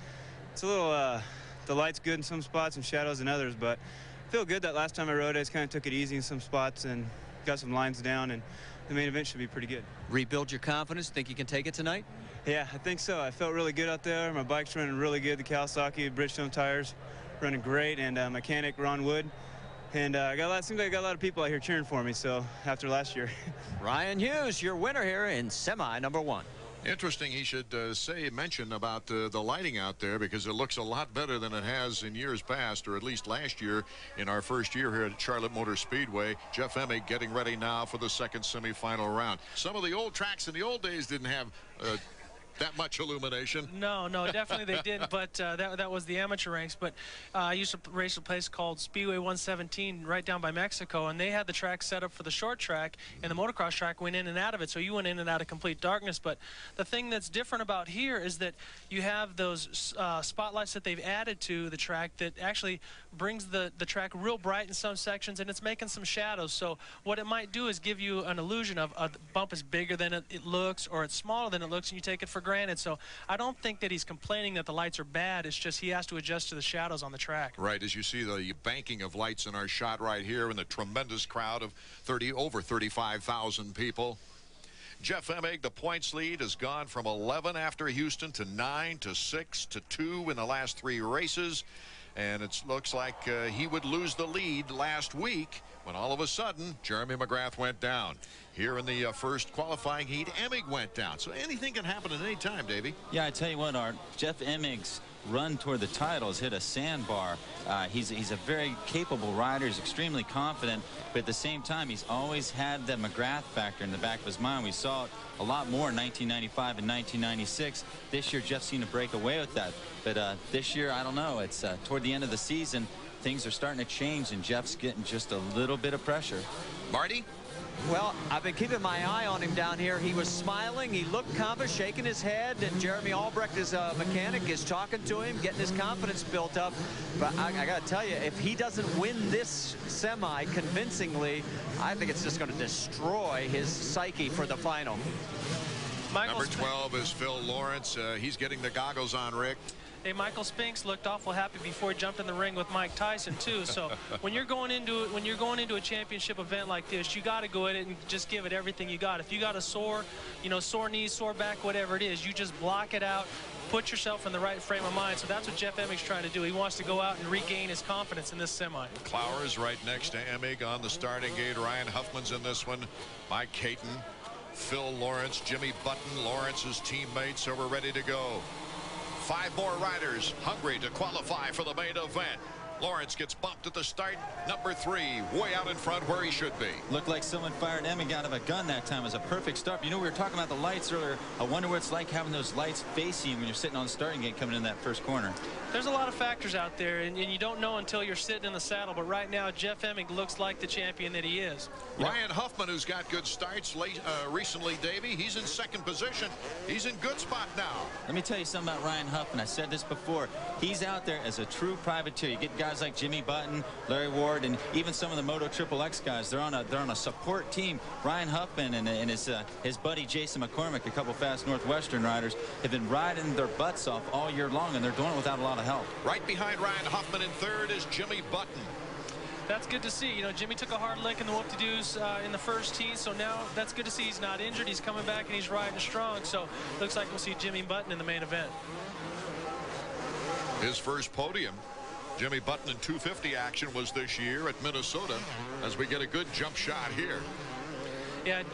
It's a little the light's good in some spots and shadows in others, but I feel good that last time I rode. I just kind of took it easy in some spots and got some lines down, and the main event should be pretty good. Rebuild your confidence. Think you can take it tonight? Yeah, I think so. I felt really good out there. My bike's running really good. The Kawasaki Bridgestone tires running great, and mechanic Ron Wood. And seems like I got a lot of people out here cheering for me, so after last year. Ryan Hughes, your winner here in semi number 1. Interesting he should mention about the lighting out there, because it looks a lot better than it has in years past, or at least last year in our first year here at Charlotte Motor Speedway. Jeff Emig getting ready now for the second semifinal round. Some of the old tracks in the old days didn't have that much illumination. No, definitely they didn't, but that was the amateur ranks. But I used to race a place called Speedway 117 right down by Mexico, and they had the track set up for the short track, and the motocross track went in and out of it, so you went in and out of complete darkness. But the thing that's different about here is that you have those spotlights that they've added to the track that actually brings the track real bright in some sections, and it's making some shadows. So what it might do is give you an illusion of a bump is bigger than it looks, or it's smaller than it looks, and you take it for granted. So I don't think that he's complaining that the lights are bad. It's just he has to adjust to the shadows on the track. Right, as you see the banking of lights in our shot right here, and the tremendous crowd of over 35,000 people. Jeff Emig, the points lead has gone from 11 after Houston to 9 to 6 to 2 in the last 3 races. And it looks like he would lose the lead last week when all of a sudden Jeremy McGrath went down. Here in the first qualifying heat, Emig went down. So anything can happen at any time, Davey. Yeah, I tell you what, Art, Jeff Emig's run toward the titles hit a sandbar. He's a very capable rider. He's extremely confident, but at the same time, he's always had the McGrath factor in the back of his mind. We saw it a lot more in 1995 and 1996. This year, Jeff seemed to break away with that. But this year, I don't know. It's toward the end of the season, things are starting to change, and Jeff's getting just a little bit of pressure. Marty? Well, I've been keeping my eye on him down here. He was smiling. He looked confident, shaking his head. And Jeremy Albrecht, his mechanic, is talking to him, getting his confidence built up. But I got to tell you, if he doesn't win this semi convincingly, I think it's just going to destroy his psyche for the final. Number 12 is Phil Lawrence. He's getting the goggles on, Rick. Hey, Michael Spinks looked awful happy before he jumped in the ring with Mike Tyson too. So when you're going into a championship event like this, you got to go at it and just give it everything you got. If you got a sore knees, sore back, whatever it is, you just block it out. Put yourself in the right frame of mind. So that's what Jeff Emig's trying to do. He wants to go out and regain his confidence in this semi. Clower's right next to Emig on the starting gate. Ryan Huffman's in this one. Mike Caton, Phil Lawrence, Jimmy Button, Lawrence's teammates. So we're ready to go. 5 more riders hungry to qualify for the main event. Lawrence gets bumped at the start. Number 3, way out in front where he should be. Looked like someone fired emig out of a gun that time. It was a perfect start. You know, we were talking about the lights earlier. I wonder what it's like having those lights facing you when you're sitting on the starting gate coming in that first corner. There's a lot of factors out there, and you don't know until you're sitting in the saddle. But right now, Jeff Emig looks like the champion that he is. Ryan Huffman, who's got good starts recently, Davey, he's in second position. He's in good spot now. Let me tell you something about Ryan Huffman. I said this before. He's out there as a true privateer. You get guys like Jimmy Button, Larry Ward, and even some of the Moto XXX guys. They're on a support team. Ryan Huffman and his buddy Jason McCormick, a couple fast Northwestern riders, have been riding their butts off all year long, and they're doing it without a lot of help. Right behind Ryan Huffman in third is Jimmy Button. That's good to see. You know, Jimmy took a hard lick in the whoop-de-doos in the first tee, so now that's good to see he's not injured. He's coming back and he's riding strong, so looks like we'll see Jimmy Button in the main event. His first podium, Jimmy Button in 250 action, was this year at Minnesota, as we get a good jump shot here. Yeah,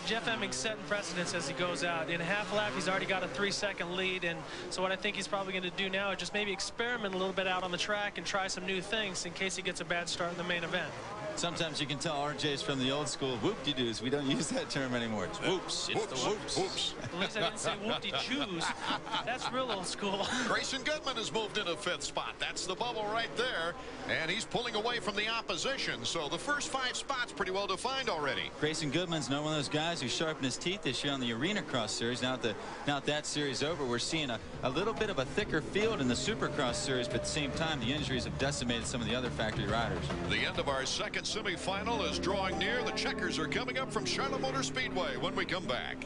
Jeff Emig setting precedence as he goes out. In a half lap, he's already got a 3-second lead, and so what I think he's probably going to do now is just maybe experiment a little bit out on the track and try some new things in case he gets a bad start in the main event. Sometimes you can tell RJ's from the old school whoop-de-doos. We don't use that term anymore. It's whoops. It's the whoops. Whoops. At least I didn't say whoop-de-choos. That's real old school. Grayson Goodman has moved into 5th spot. That's the bubble right there. And he's pulling away from the opposition. So the first 5 spots pretty well defined already. Grayson Goodman's one of those guys who sharpened his teeth this year on the Arena Cross Series. Now that series over, we're seeing a little bit of a thicker field in the Supercross Series, but at the same time, the injuries have decimated some of the other factory riders. The end of our second semifinal is drawing near. The checkers are coming up from Charlotte Motor Speedway when we come back.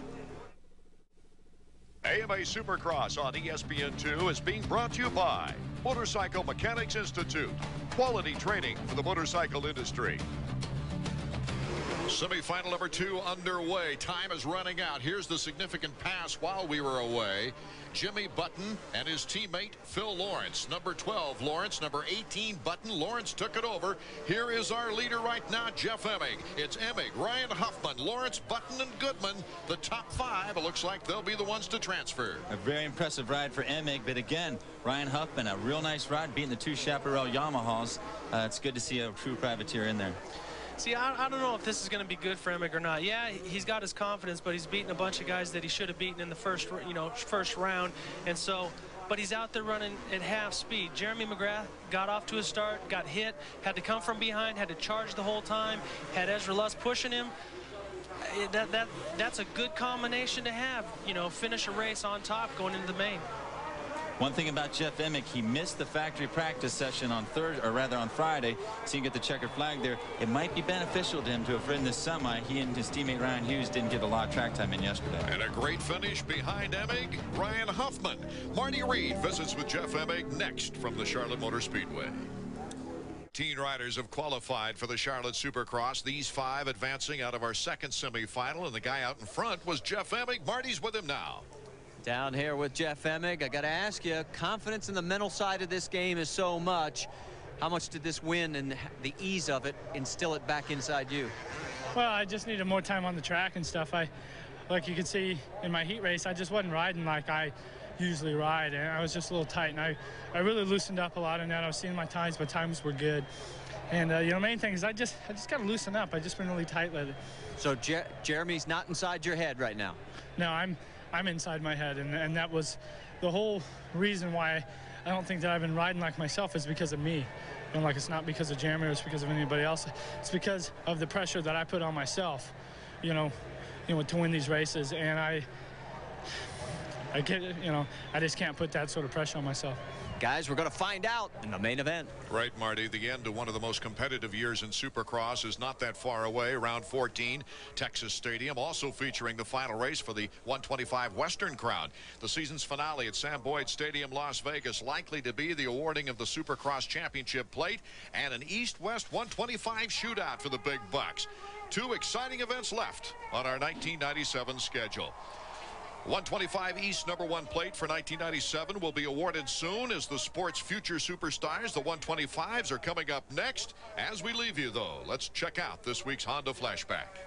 AMA Supercross on ESPN2 is being brought to you by Motorcycle Mechanics Institute. Quality training for the motorcycle industry. Semifinal number 2 underway. Time is running out. Here's the significant pass while we were away. Jimmy Button and his teammate Phil Lawrence. Number 12 Lawrence, number 18 Button. Lawrence took it over. Here is our leader right now, Jeff Emig. It's Emig, Ryan Huffman, Lawrence, Button, and Goodman. The top 5, it looks like they'll be the ones to transfer. A very impressive ride for Emig, but again, Ryan Huffman, a real nice ride, beating the 2 Chaparral Yamahas. It's good to see a true privateer in there. See, I don't know if this is going to be good for Emig or not. Yeah, he's got his confidence, but he's beaten a bunch of guys that he should have beaten in the first round, and so. But he's out there running at half speed. Jeremy McGrath got off to a start, got hit, had to come from behind, had to charge the whole time, had Ezra Luss pushing him. That's a good combination to have. You know, finish a race on top going into the main. One thing about Jeff Emig, he missed the factory practice session on Friday, so you get the checkered flag there. It might be beneficial to him to have ridden this semi. He and his teammate Ryan Hughes didn't get a lot of track time in yesterday. And a great finish behind Emig, Ryan Huffman. Marty Reed visits with Jeff Emig next from the Charlotte Motor Speedway. 18 riders have qualified for the Charlotte Supercross. These 5 advancing out of our second semifinal, and the guy out in front was Jeff Emig. Marty's with him now. Down here with Jeff Emig, I got to ask you, confidence in the mental side of this game is so much. How much did this win and the ease of it instill it back inside you? Well, I just needed more time on the track and stuff. Like you could see in my heat race, I just wasn't riding like I usually ride, and I was just a little tight, and I really loosened up a lot in that. I was seeing my times, but times were good. And you know, main thing is I just got to loosen up. I just been really tight lately. So Jeremy's not inside your head right now? No, I'm inside my head, and that was the whole reason why I don't think that I've been riding like myself is because of me. And like, it's not because of Jeremy or it's because of anybody else. It's because of the pressure that I put on myself, you know, to win these races. And I get, I just can't put that sort of pressure on myself. Guys, we're going to find out in the main event. Right, Marty. The end of one of the most competitive years in Supercross is not that far away. Round 14, Texas Stadium, also featuring the final race for the 125 Western Crown. The season's finale at Sam Boyd Stadium, Las Vegas, likely to be the awarding of the Supercross Championship plate and an East-West 125 shootout for the big bucks. 2 exciting events left on our 1997 schedule. 125 East #1 plate for 1997 will be awarded soon as the sport's future superstars. The 125s are coming up next. As we leave you, though, let's check out this week's Honda Flashback.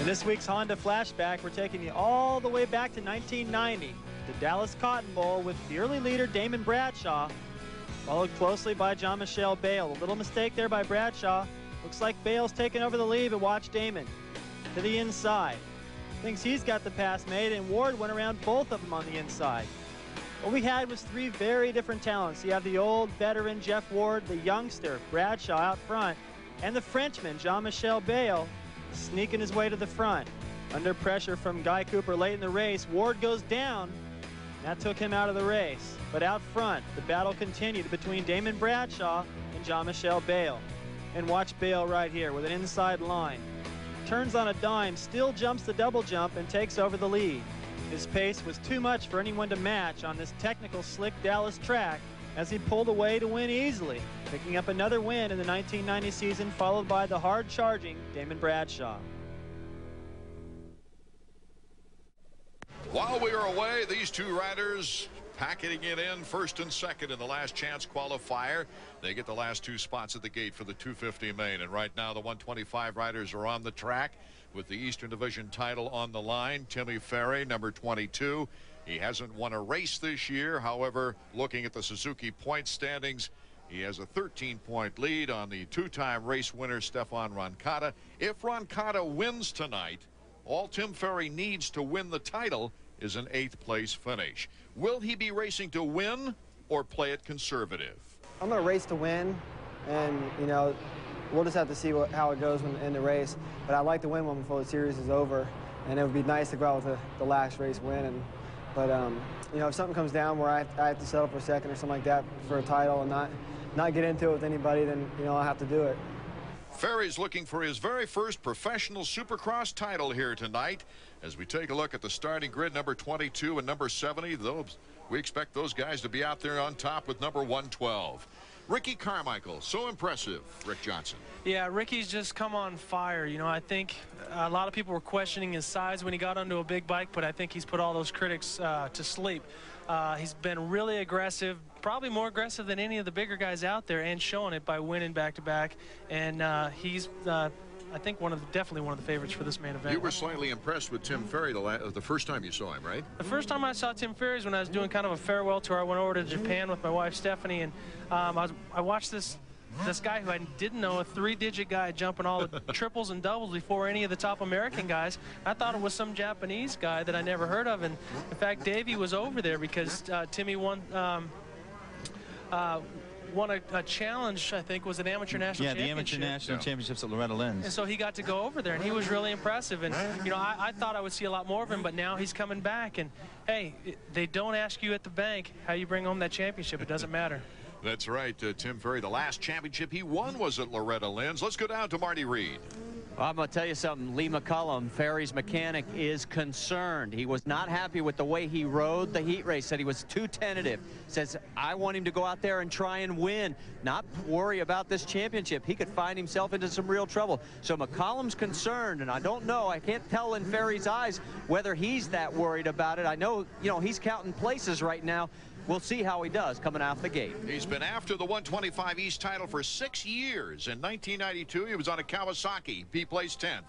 In this week's Honda Flashback, we're taking you all the way back to 1990, the Dallas Cotton Bowl with the early leader Damon Bradshaw, followed closely by Jean-Michel Bayle. A little mistake there by Bradshaw. Looks like Bale's taking over the lead, but watch Damon to the inside. Thinks he's got the pass made, and Ward went around both of them on the inside. What we had was three very different talents. You have the old veteran Jeff Ward, the youngster Bradshaw out front, and the Frenchman Jean-Michel Bayle sneaking his way to the front. Under pressure from Guy Cooper late in the race, Ward goes down. That took him out of the race. But out front, the battle continued between Damon Bradshaw and Jean-Michel Bayle. And watch Bayle right here with an inside line. Turns on a dime, still jumps the double jump and takes over the lead. His pace was too much for anyone to match on this technical, slick Dallas track as he pulled away to win easily, picking up another win in the 1990 season, followed by the hard-charging Damon Bradshaw. While we are away, these two riders packing it in first and second in the last chance qualifier. They get the last two spots at the gate for the 250 main, and right now the 125 riders are on the track with the Eastern Division title on the line. Timmy Ferry, number 22. He hasn't won a race this year. However, looking at the Suzuki point standings, he has a 13-point lead on the two-time race winner Stephane Roncada. If Roncada wins tonight, all Tim Ferry needs to win the title is an 8th place finish. Will he be racing to win or play it conservative? I'm going to race to win, and you know, we'll just have to see how it goes in the race. But I'd like to win one before the series is over, and it would be nice to go out with the last race win. But you know, if something comes down where I have to settle for second or something like that for a title and not get into it with anybody, then you know I'll have to do it. Ferry's looking for his very first professional Supercross title here tonight. As we take a look at the starting grid, number 22 and number 70, we expect those guys to be out there on top with number 112. Ricky Carmichael, so impressive, Rick Johnson. Yeah, Ricky's just come on fire. You know, I think a lot of people were questioning his size when he got onto a big bike, but I think he's put all those critics to sleep. He's been really aggressive, probably more aggressive than any of the bigger guys out there, and showing it by winning back-to-back. And he's, I think, definitely one of the favorites for this main event. You were slightly impressed with Tim Ferry the first time you saw him, right? The first time I saw Tim Ferry is when I was doing kind of a farewell tour. I went over to Japan with my wife Stephanie, and I watched this guy who I didn't know, a 3-digit guy jumping all the triples and doubles before any of the top American guys. I thought it was some Japanese guy that I never heard of, and in fact Davey was over there because Timmy won a challenge, I think, was an amateur national championship. Yeah, the amateur national championships at Loretta Lynn's. And so he got to go over there, and he was really impressive. And, you know, I thought I would see a lot more of him, but now he's coming back. And, hey, they don't ask you at the bank how you bring home that championship. It doesn't matter. That's right, Tim Ferry. The last championship he won was at Loretta Lynn's. Let's go down to Marty Reed. Well, I'm going to tell you something. Lee McCollum, Ferry's mechanic, is concerned. He was not happy with the way he rode the heat race. Said he was too tentative. Says, I want him to go out there and try and win, not worry about this championship. He could find himself into some real trouble. So McCollum's concerned, and I don't know, I can't tell in Ferry's eyes whether he's that worried about it. I know, you know, he's counting places right now. We'll see how he does coming out the gate. He's been after the 125 East title for 6 years. In 1992, he was on a Kawasaki. He placed 10th.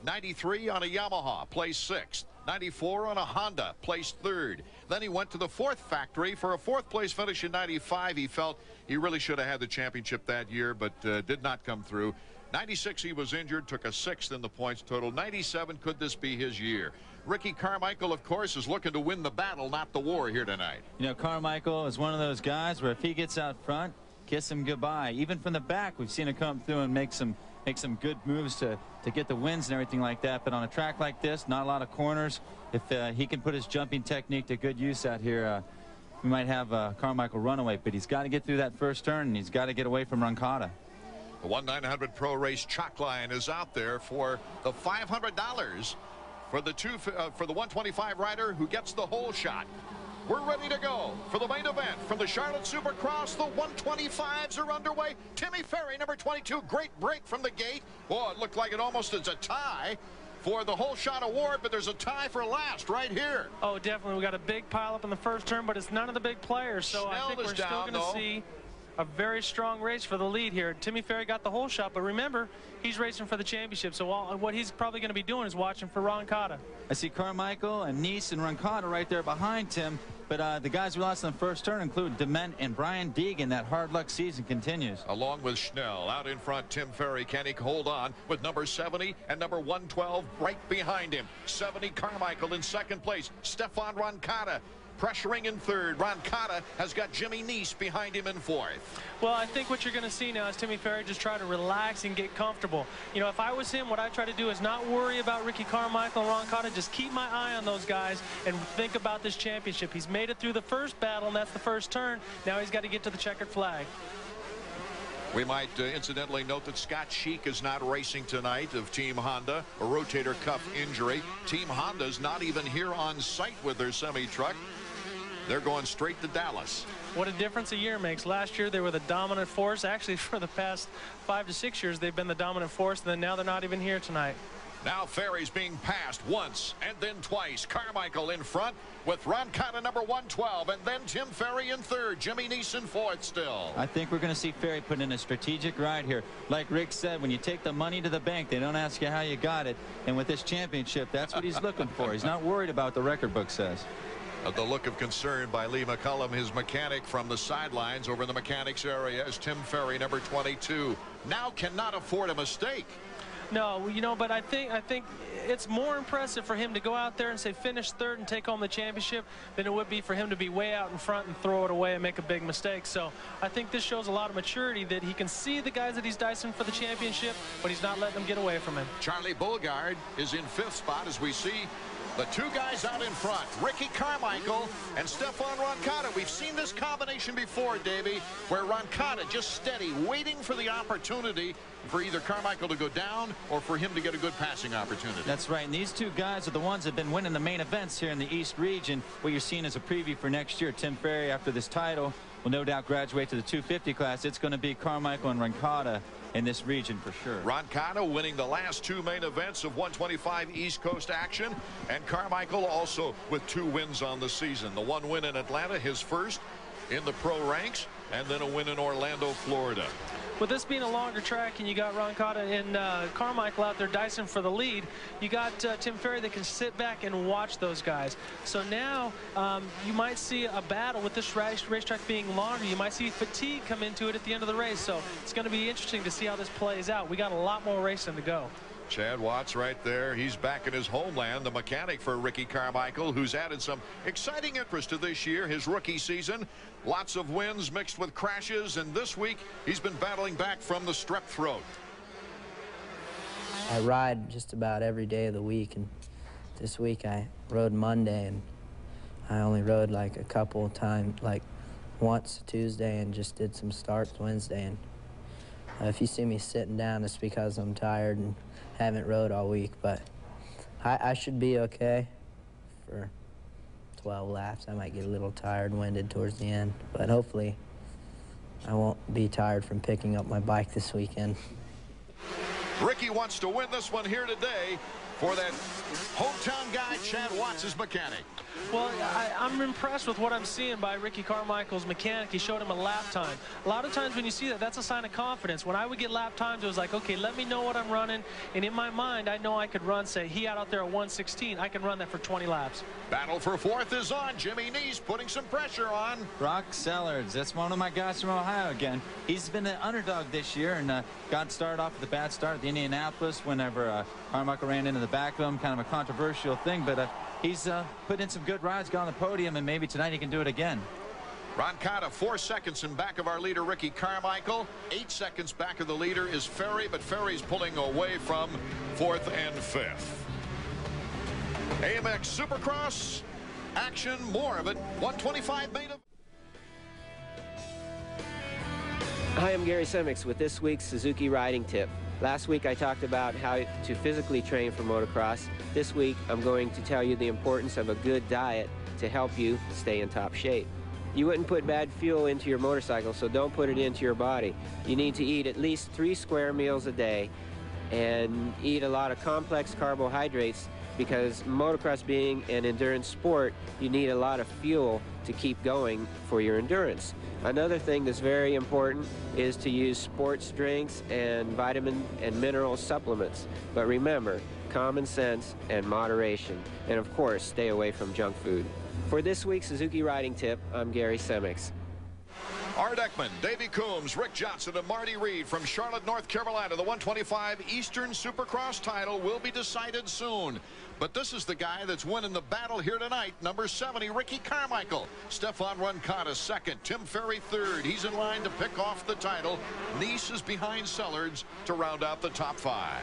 93 on a Yamaha, placed 6th. 94 on a Honda, placed 3rd. Then he went to the 4th factory for a 4th place finish in 95. He felt he really should have had the championship that year, but did not come through. 96, he was injured, took a 6th in the points total. 97, could this be his year? Ricky Carmichael, of course, is looking to win the battle, not the war here tonight. You know, Carmichael is one of those guys where if he gets out front, kiss him goodbye. Even from the back, we've seen him come through and make some good moves to get the wins and everything like that. But on a track like this, not a lot of corners. If he can put his jumping technique to good use out here, we might have Carmichael run away. But he's got to get through that first turn, and he's got to get away from Roncada. The 1-900 Pro Race chalk line is out there for the $500 for the 125 rider who gets the whole shot. We're ready to go for the main event from the Charlotte Supercross. The 125s are underway. Timmy Ferry, number 22, great break from the gate. Boy, it looked like it almost is a tie for the whole shot award, but there's a tie for last right here. Oh, definitely. We got a big pile up in the first turn, but it's none of the big players, so I think we're still going to see a very strong race for the lead here. Timmy Ferry got the whole shot, but remember, he's racing for the championship, so what he's probably going to be doing is watching for roncada. I see Carmichael and Neese and roncada right there behind Tim, but the guys we lost in the first turn include Damon and Brian Deegan. That hard luck season continues. Along with Schnell, out in front, Tim Ferry. Can he hold on with number 70 and number 112 right behind him? 70 Carmichael in second place. Stephane Roncada pressuring in third. Roncada has got Jimmy Neese behind him in fourth. Well, I think what you're going to see now is Timmy Ferry just try to relax and get comfortable. You know, if I was him, what I try to do is not worry about Ricky Carmichael and Roncada. Just keep my eye on those guys and think about this championship. He's made it through the first battle, and that's the first turn. Now he's got to get to the checkered flag. We might incidentally note that Scott Sheik is not racing tonight of Team Honda, a rotator cuff injury. Team Honda's not even here on site with their semi-truck. They're going straight to Dallas. What a difference a year makes. Last year they were the dominant force. Actually, for the past 5 to 6 years, they've been the dominant force, and then now they're not even here tonight. Now Ferry's being passed once and then twice. Carmichael in front with Roncada number 112, and then Tim Ferry in third. Jimmy Neese in fourth still. I think we're going to see Ferry put in a strategic ride here. Like Rick said, when you take the money to the bank, they don't ask you how you got it. And with this championship, that's what he's looking for. He's not worried about what the record book says. The look of concern by Lee McCollum, his mechanic from the sidelines over in the mechanics area, as Tim Ferry, number 22, now cannot afford a mistake. No, you know, but I think it's more impressive for him to go out there and say finish third and take home the championship than it would be for him to be way out in front and throw it away and make a big mistake. So I think this shows a lot of maturity, that he can see the guys that he's dicing for the championship, but he's not letting them get away from him. Charlie Bulgard is in fifth spot as we see the two guys out in front, Ricky Carmichael and Stephane Roncada. We've seen this combination before, Davey, where Roncada just steady, waiting for the opportunity for either Carmichael to go down or for him to get a good passing opportunity. That's right, and these two guys are the ones that have been winning the main events here in the East region. What you're seeing is a preview for next year. Tim Ferry, after this title, will no doubt graduate to the 250 class. It's going to be Carmichael and Roncada in this region for sure. Roncada winning the last two main events of 125 East Coast action, and Carmichael also with 2 wins on the season. The 1 win in Atlanta, his first in the pro ranks, and then a win in Orlando, Florida. With this being a longer track and you got Roncada and Carmichael out there dicing for the lead, you got Tim Ferry that can sit back and watch those guys. So now you might see a battle with this racetrack being longer. You might see fatigue come into it at the end of the race. So it's going to be interesting to see how this plays out. We got a lot more racing to go. Chad Watts right there. He's back in his homeland, the mechanic for Ricky Carmichael, who's added some exciting interest to this year, his rookie season. Lots of wins mixed with crashes, and this week he's been battling back from the strep throat. I ride just about every day of the week, and this week I rode Monday, and I only rode like a couple of times, like once Tuesday, and just did some starts Wednesday. And if you see me sitting down, it's because I'm tired and haven't rode all week, but I should be okay for 12 laps. I might get a little tired and winded towards the end, but hopefully I won't be tired from picking up my bike this weekend. Ricky wants to win this one here today for that hometown guy, Chad Watts, his mechanic. Well, I'm impressed with what I'm seeing by Ricky Carmichael's mechanic. He showed him a lap time. A lot of times when you see that, that's a sign of confidence. When I would get lap times, it was like, okay, let me know what I'm running. And in my mind, I know I could run, say, he out there at 116. I can run that for 20 laps. Battle for fourth is on. Jimmy Neese putting some pressure on. Brock Sellards, that's one of my guys from Ohio again. He's been the underdog this year, and got started off with a bad start at the Indianapolis whenever Carmichael ran into the back of him. Kind of a controversial thing, but he's put in some good rides, got on the podium, and maybe tonight he can do it again. Roncada 4 seconds in back of our leader, Ricky Carmichael. 8 seconds back of the leader is Ferry, but Ferry's pulling away from 4th and 5th. AMA Supercross action, more of it. 125 main event. Hi, I'm Gary Semix with this week's Suzuki riding tip. Last week I talked about how to physically train for motocross. This week I'm going to tell you the importance of a good diet to help you stay in top shape. You wouldn't put bad fuel into your motorcycle, so don't put it into your body. You need to eat at least 3 square meals a day and eat a lot of complex carbohydrates because motocross being an endurance sport, you need a lot of fuel to keep going for your endurance. Another thing that's very important is to use sports drinks and vitamin and mineral supplements. But remember, common sense and moderation. And of course, stay away from junk food. For this week's Suzuki Riding Tip, I'm Gary Semix. Art Ekman, Davey Coombs, Rick Johnson, and Marty Reed from Charlotte, North Carolina. The 125 Eastern Supercross title will be decided soon. But this is the guy that's winning the battle here tonight. Number 70, Ricky Carmichael. Stephane Roncada second. Tim Ferry third. He's in line to pick off the title. Neese is behind Sellards to round out the top 5.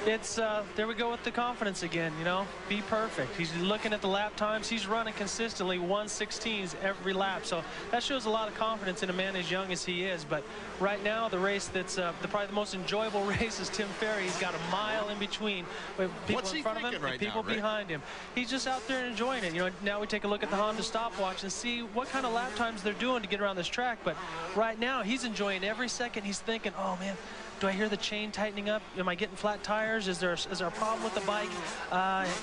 It's there we go with the confidence again, you know, be perfect. He's looking at the lap times. He's running consistently 1:16s every lap, so that shows a lot of confidence in a man as young as he is. But right now, the race that's probably the most enjoyable race is Tim Ferry. He's got a mile in between with people in front of him and people behind him. He's just out there enjoying it. You know, now we take a look at the Honda stopwatch and see what kind of lap times they're doing to get around this track. But right now, he's enjoying every second. He's thinking, oh man, do I hear the chain tightening up? Am I getting flat tires? Is there a problem with the bike?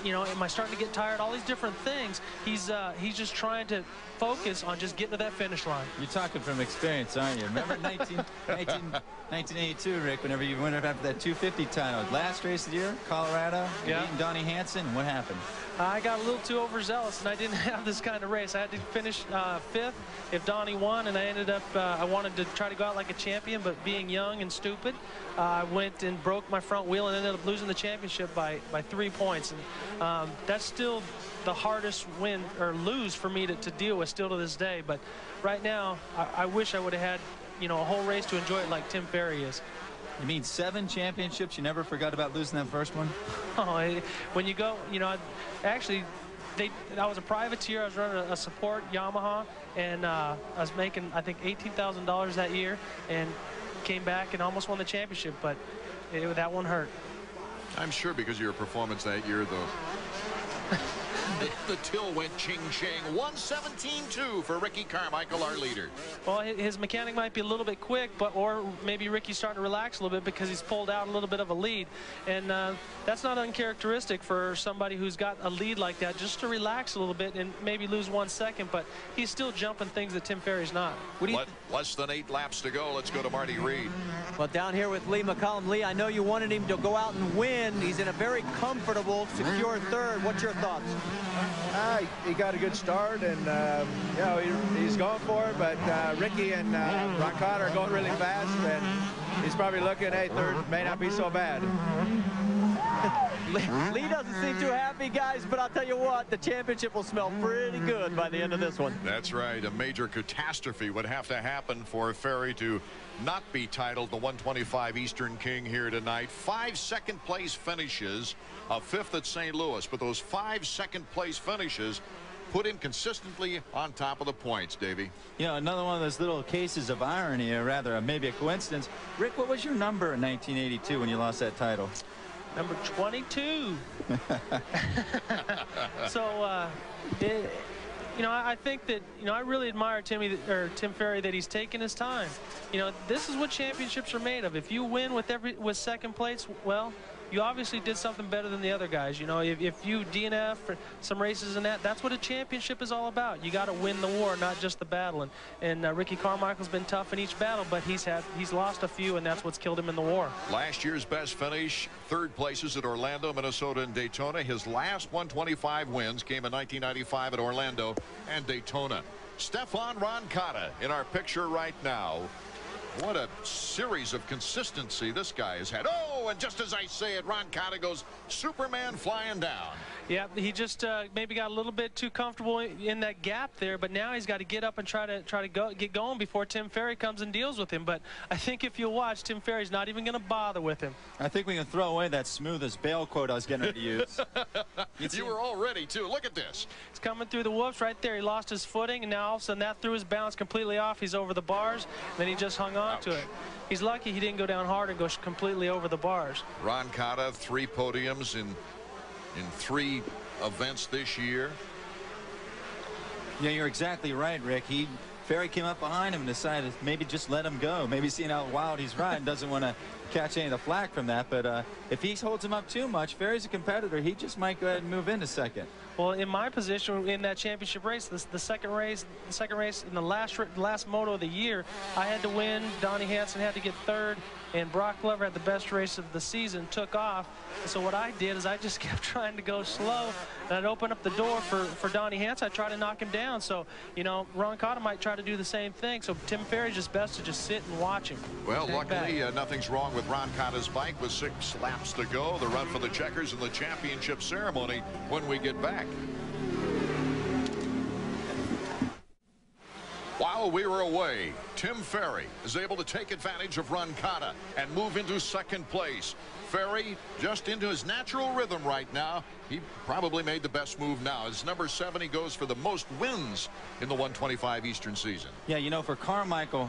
You know, am I starting to get tired? All these different things. He's just trying to focus on just getting to that finish line. You're talking from experience, aren't you? Remember 1982, Rick, whenever you went up after that 250 title. Last race of the year, Colorado, beating Donnie Hansen. What happened? I got a little too overzealous, and I didn't have this kind of race. I had to finish 5th if Donnie won, and I ended up, I wanted to try to go out like a champion, but being young and stupid, I went and broke my front wheel and ended up losing the championship by 3 points. And that's still the hardest win or lose for me to deal with still to this day. But right now, I wish I would have had, you know, a whole race to enjoy it like Tim Ferry is. You mean 7 championships? You never forgot about losing that first one? Oh, when you go, you know, actually, I was a privateer. I was running a support Yamaha, and I was making, I think, $18,000 that year, and came back and almost won the championship, but that one hurt. I'm sure because of your performance that year, though. The till went ching-ching. 117.2 for Ricky Carmichael, our leader. Well, his mechanic might be a little bit quick, or maybe Ricky's starting to relax a little bit because he's pulled out a little bit of a lead. And that's not uncharacteristic for somebody who's got a lead like that, just to relax a little bit and maybe lose 1 second. But he's still jumping things that Tim Ferry's not. What do you Less than 8 laps to go. Let's go to Marty Reed. Well, down here with Lee McCollum. Lee, I know you wanted him to go out and win. He's in a very comfortable, secure third. What's your thoughts? He got a good start, and you know, he's going for it, but Ricky and Roncada are going really fast, and he's probably looking, hey, third may not be so bad. Lee doesn't seem too happy, guys, but I'll tell you what, the championship will smell pretty good by the end of this one. That's right. A major catastrophe would have to happen for Ferry to not be titled the 125 Eastern King here tonight. 5 second-place finishes, a 5th at St. Louis, but those 5 second-place finishes put him consistently on top of the points, Davey. You know, another one of those little cases of irony, or rather maybe a coincidence. Rick, what was your number in 1982 when you lost that title? Number 22. So, you know, I think that, you know, I really admire Tim Ferry that he's taking his time. You know, this is what championships are made of. If you win with second place, well, you obviously did something better than the other guys. You know, if you DNF for some races and that's what a championship is all about. You got to win the war, not just the battle. And Ricky Carmichael's been tough in each battle, but he's lost a few, and that's what's killed him in the war. Last year's best finish, 3rd places at Orlando, Minnesota, and Daytona. His last 125 wins came in 1995 at Orlando and Daytona. Stephane Roncada in our picture right now. What a series of consistency this guy has had. Oh, and just as I say it, Roncada goes Superman flying down. Yeah, he just maybe got a little bit too comfortable in that gap there, but now he's got to get up and try to get going before Tim Ferry comes and deals with him. But I think if you watch, Tim Ferry's not even going to bother with him. I think we can throw away that smooth as bail quote I was getting ready to use. You were all ready, too. Look at this. He's coming through the whoops right there. He lost his footing, and now all of a sudden that threw his balance completely off. He's over the bars, and then he just hung on to it. He's lucky he didn't go down hard and go completely over the bars. Roncada, 3 podiums in 3 events this year. Yeah, you're exactly right, Rick. Ferry came up behind him and decided maybe just let him go. Maybe seeing how wild he's riding, doesn't want to catch any of the flack from that, but if he holds him up too much, Ferry's a competitor. He just might go ahead and move into second. Well, in my position in that championship race, the second race in the last moto of the year, I had to win. Donnie Hansen had to get third, and Brock Glover had the best race of the season, took off. And so what I did is I just kept trying to go slow, and I'd open up the door for Donnie Hansen. I'd try to knock him down. So, you know, Roncada might try to do the same thing. So Tim Ferry's just best to just sit and watch him. Well, luckily, nothing's wrong with Roncada's bike with 6 laps to go. The run for the checkers in the championship ceremony when we get back. While we were away, Tim Ferry is able to take advantage of Roncada and move into second place. Ferry just into his natural rhythm right now. He probably made the best move now. As number 7, he goes for the most wins in the 125 Eastern season. Yeah, you know, for Carmichael,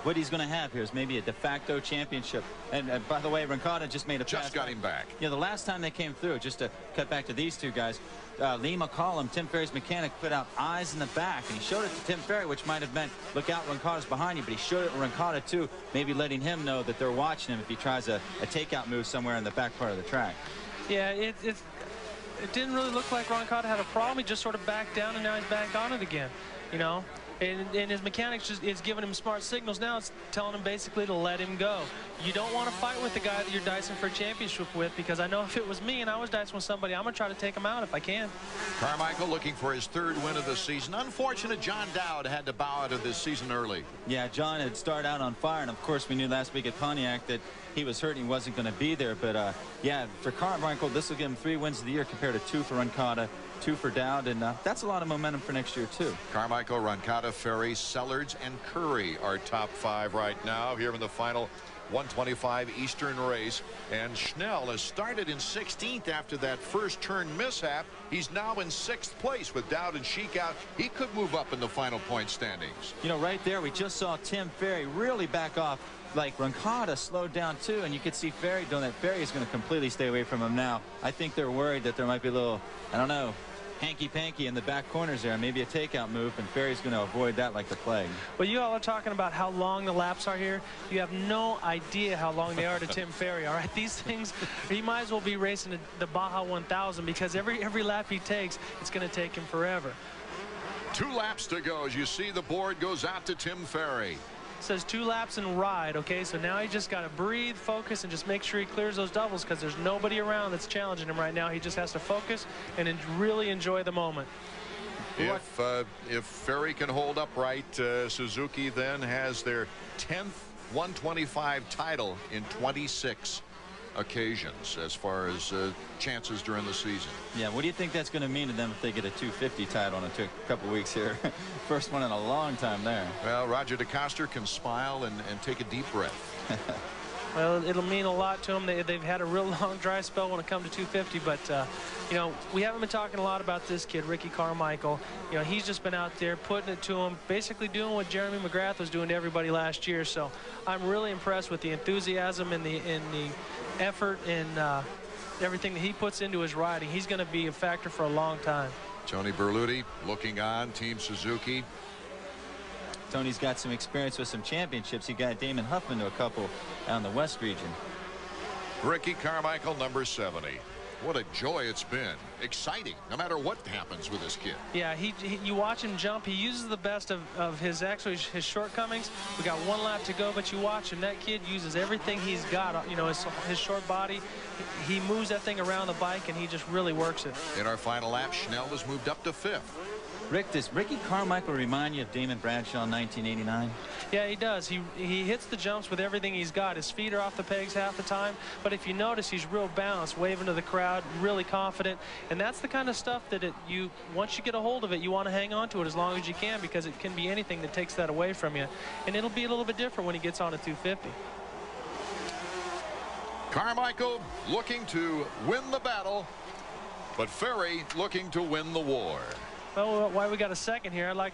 what he's going to have here is maybe a de facto championship. And by the way, Roncada just made a pass. Just got him back. Yeah, the last time they came through, just to cut back to these two guys, Lee McCollum, Tim Ferry's mechanic, put out eyes in the back, and he showed it to Tim Ferry, which might have meant, look out, Roncada's behind you, but he showed it to Roncada too, maybe letting him know that they're watching him if he tries a takeout move somewhere in the back part of the track. Yeah, it didn't really look like Roncada had a problem. He just sort of backed down, and now he's back on it again, you know. And his mechanics just is giving him smart signals now. It's telling him basically to let him go. You don't want to fight with the guy that you're dicing for a championship with, because I know if it was me and I was dicing with somebody, I'm going to try to take him out if I can. Carmichael looking for his 3rd win of the season. Unfortunate John Dowd had to bow out of this season early. Yeah, John had started out on fire, and of course we knew last week at Pontiac that he was hurt and he wasn't going to be there. But yeah, for Carmichael, this will give him 3 wins of the year compared to 2 for Roncada, 2 for Dowd, and that's a lot of momentum for next year too. Carmichael, Roncada, Ferry, Sellards, and Curry are top 5 right now here in the final 125 Eastern race. And Schnell has started in 16th after that first turn mishap. He's now in 6th place with Dowd and Sheik out. He could move up in the final point standings. You know, right there we just saw Tim Ferry really back off. Like Roncada slowed down too, and you could see Ferry doing that. Ferry is going to completely stay away from him now. I think they're worried that there might be a little, I don't know, hanky-panky in the back corners there, maybe a takeout move, and Ferry's going to avoid that like the plague. Well, you all are talking about how long the laps are here. You have no idea how long they are to Tim Ferry, all right? These things, he might as well be racing the Baja 1000, because every lap he takes, it's going to take him forever. 2 laps to go as you see the board goes out to Tim Ferry. Says 2 laps and ride. Okay, so now he just got to breathe, focus, and just make sure he clears those doubles, because there's nobody around that's challenging him right now. He just has to focus and really enjoy the moment. If Ferry can hold upright, Suzuki then has their 10th 125 title in 26 occasions as far as chances during the season. Yeah, what do you think that's going to mean to them if they get a 250 title in a couple weeks here? First one in a long time there. Well, Roger DeCoster can smile and take a deep breath. Well, it'll mean a lot to them. They've had a real long dry spell when it comes to 250, but you know, we haven't been talking a lot about this kid, Ricky Carmichael. You know, he's just been out there putting it to him, basically doing what Jeremy McGrath was doing to everybody last year. So I'm really impressed with the enthusiasm and the effort and everything that he puts into his riding. He's going to be a factor for a long time. Tony Berluti looking on, Team Suzuki. Tony's got some experience with some championships. He got Damon Huffman to a couple out in the West region. Ricky Carmichael, number 70. What a joy it's been. Exciting, no matter what happens with this kid. Yeah, you watch him jump. He uses the best of his shortcomings. We got 1 lap to go, but you watch him. That kid uses everything he's got. You know, his short body. He moves that thing around the bike, and he just really works it. In our final lap, Schnell was moved up to 5th. Rick, does Ricky Carmichael remind you of Damon Bradshaw in 1989? Yeah, he does. He hits the jumps with everything he's got. His feet are off the pegs half the time, but if you notice, he's real balanced, waving to the crowd, really confident, and that's the kind of stuff that once you get a hold of it, you want to hang on to it as long as you can, because it can be anything that takes that away from you, and it'll be a little bit different when he gets on a 250. Carmichael looking to win the battle, but Ferry looking to win the war. Well, while we got a second here, I'd like,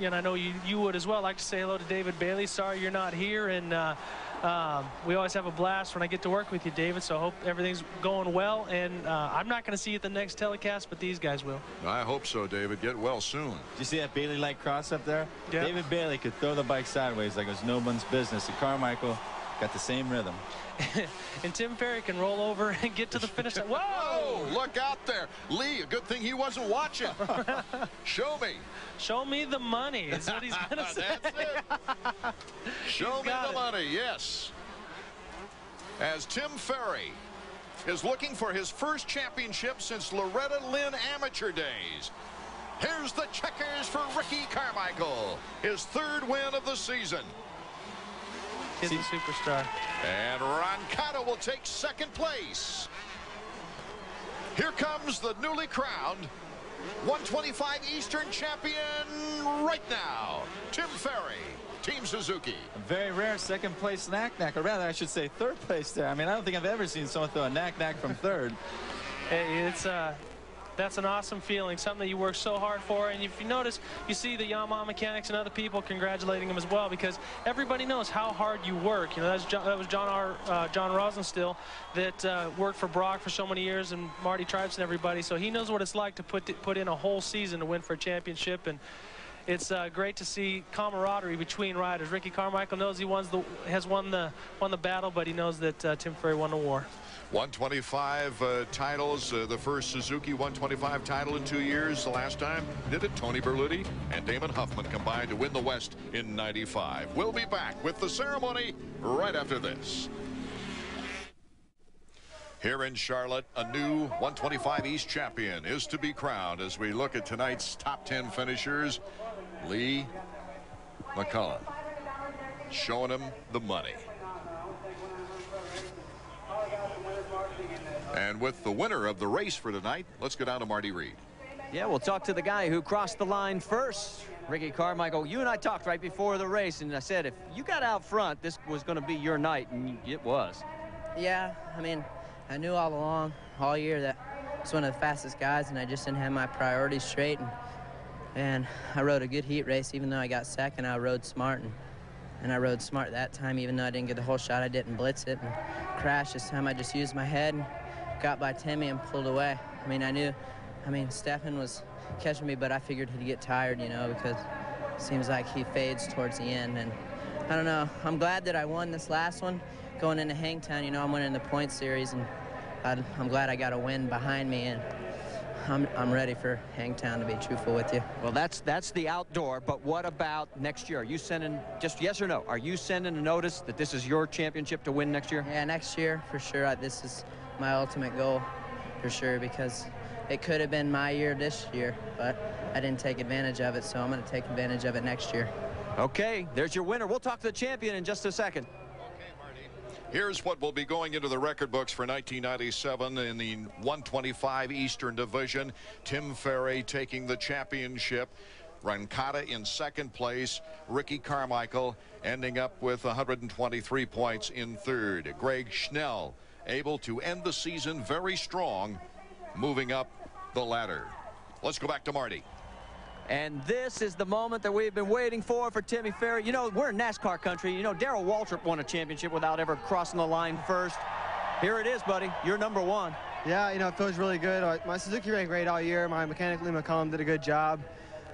and I know you would as well, I'd like to say hello to David Bailey. Sorry you're not here, and we always have a blast when I get to work with you, David, so I hope everything's going well, and I'm not going to see you at the next telecast, but these guys will. I hope so, David. Get well soon. Did you see that Bailey-like cross up there? Yep. David Bailey could throw the bike sideways like it was no one's business. And Carmichael, Got the same rhythm. And Tim Ferry can roll over and get to the finish line. Whoa! Whoa, look out there. Lee, a good thing he wasn't watching. Show me. Show me the money is what he's going to say. That's it. Show me the money, yes. As Tim Ferry is looking for his first championship since Loretta Lynn amateur days. Here's the checkers for Ricky Carmichael, his third win of the season. He's a superstar. And Roncada will take second place. Here comes the newly crowned 125 Eastern champion right now, Tim Ferry, Team Suzuki. A very rare second place knack-knack, or rather I should say third place there. I mean, I don't think I've ever seen someone throw a knack-knack from third. It's that's an awesome feeling, something that you work so hard for. And if you notice, you see the Yamaha mechanics and other people congratulating him as well, because everybody knows how hard you work. You know, that was John Rosenstiel that worked for Brock for so many years, and Marty Tripes and everybody. So he knows what it's like to put in a whole season to win for a championship. And it's great to see camaraderie between riders. Ricky Carmichael knows he has won the battle, but he knows that Tim Ferry won the war. 125 titles, the first Suzuki 125 title in 2 years. The last time did it Tony Berluti and Damon Huffman combined to win the West in '95. We'll be back with the ceremony right after this. Here in Charlotte, a new 125 East champion is to be crowned as we look at tonight's top 10 finishers. Lee McCollum showing him the money. And with the winner of the race for tonight, let's go down to Marty Reed. Yeah, we'll talk to the guy who crossed the line first, Ricky Carmichael. You and I talked right before the race, and I said if you got out front, this was going to be your night, and it was. Yeah, I mean, I knew all along, all year, that I was one of the fastest guys, and I just didn't have my priorities straight. And I rode a good heat race, even though I got second. I rode smart, and I rode smart that time, even though I didn't get the whole shot. I didn't blitz it and crash this time. I just used my head and got by Timmy and pulled away. I mean, Stephane was catching me, but I figured he'd get tired, you know, because it seems like he fades towards the end. And I don't know, I'm glad that I won this last one. Going into Hangtown, you know, I'm winning the point series, and I'm glad I got a win behind me, and I'm ready for Hangtown, to be truthful with you. Well, that's the outdoor, but what about next year? Are you sending, just yes or no, are you sending a notice that this is your championship to win next year? Yeah, next year, for sure. This is my ultimate goal, for sure, because it could have been my year this year, but I didn't take advantage of it, so I'm going to take advantage of it next year. Okay, there's your winner. We'll talk to the champion in just a second. Here's what will be going into the record books for 1997 in the 125 Eastern Division. Tim Ferry taking the championship. Roncada in second place. Ricky Carmichael ending up with 123 points in third. Greg Schnell able to end the season very strong, moving up the ladder. Let's go back to Marty. And this is the moment that we've been waiting for Timmy Ferry. You know, we're in NASCAR country. You know, Darrell Waltrip won a championship without ever crossing the line first. Here it is, buddy. You're number one. Yeah, you know, it feels really good. My Suzuki ran great all year. My mechanic, Lee McCollum, did a good job.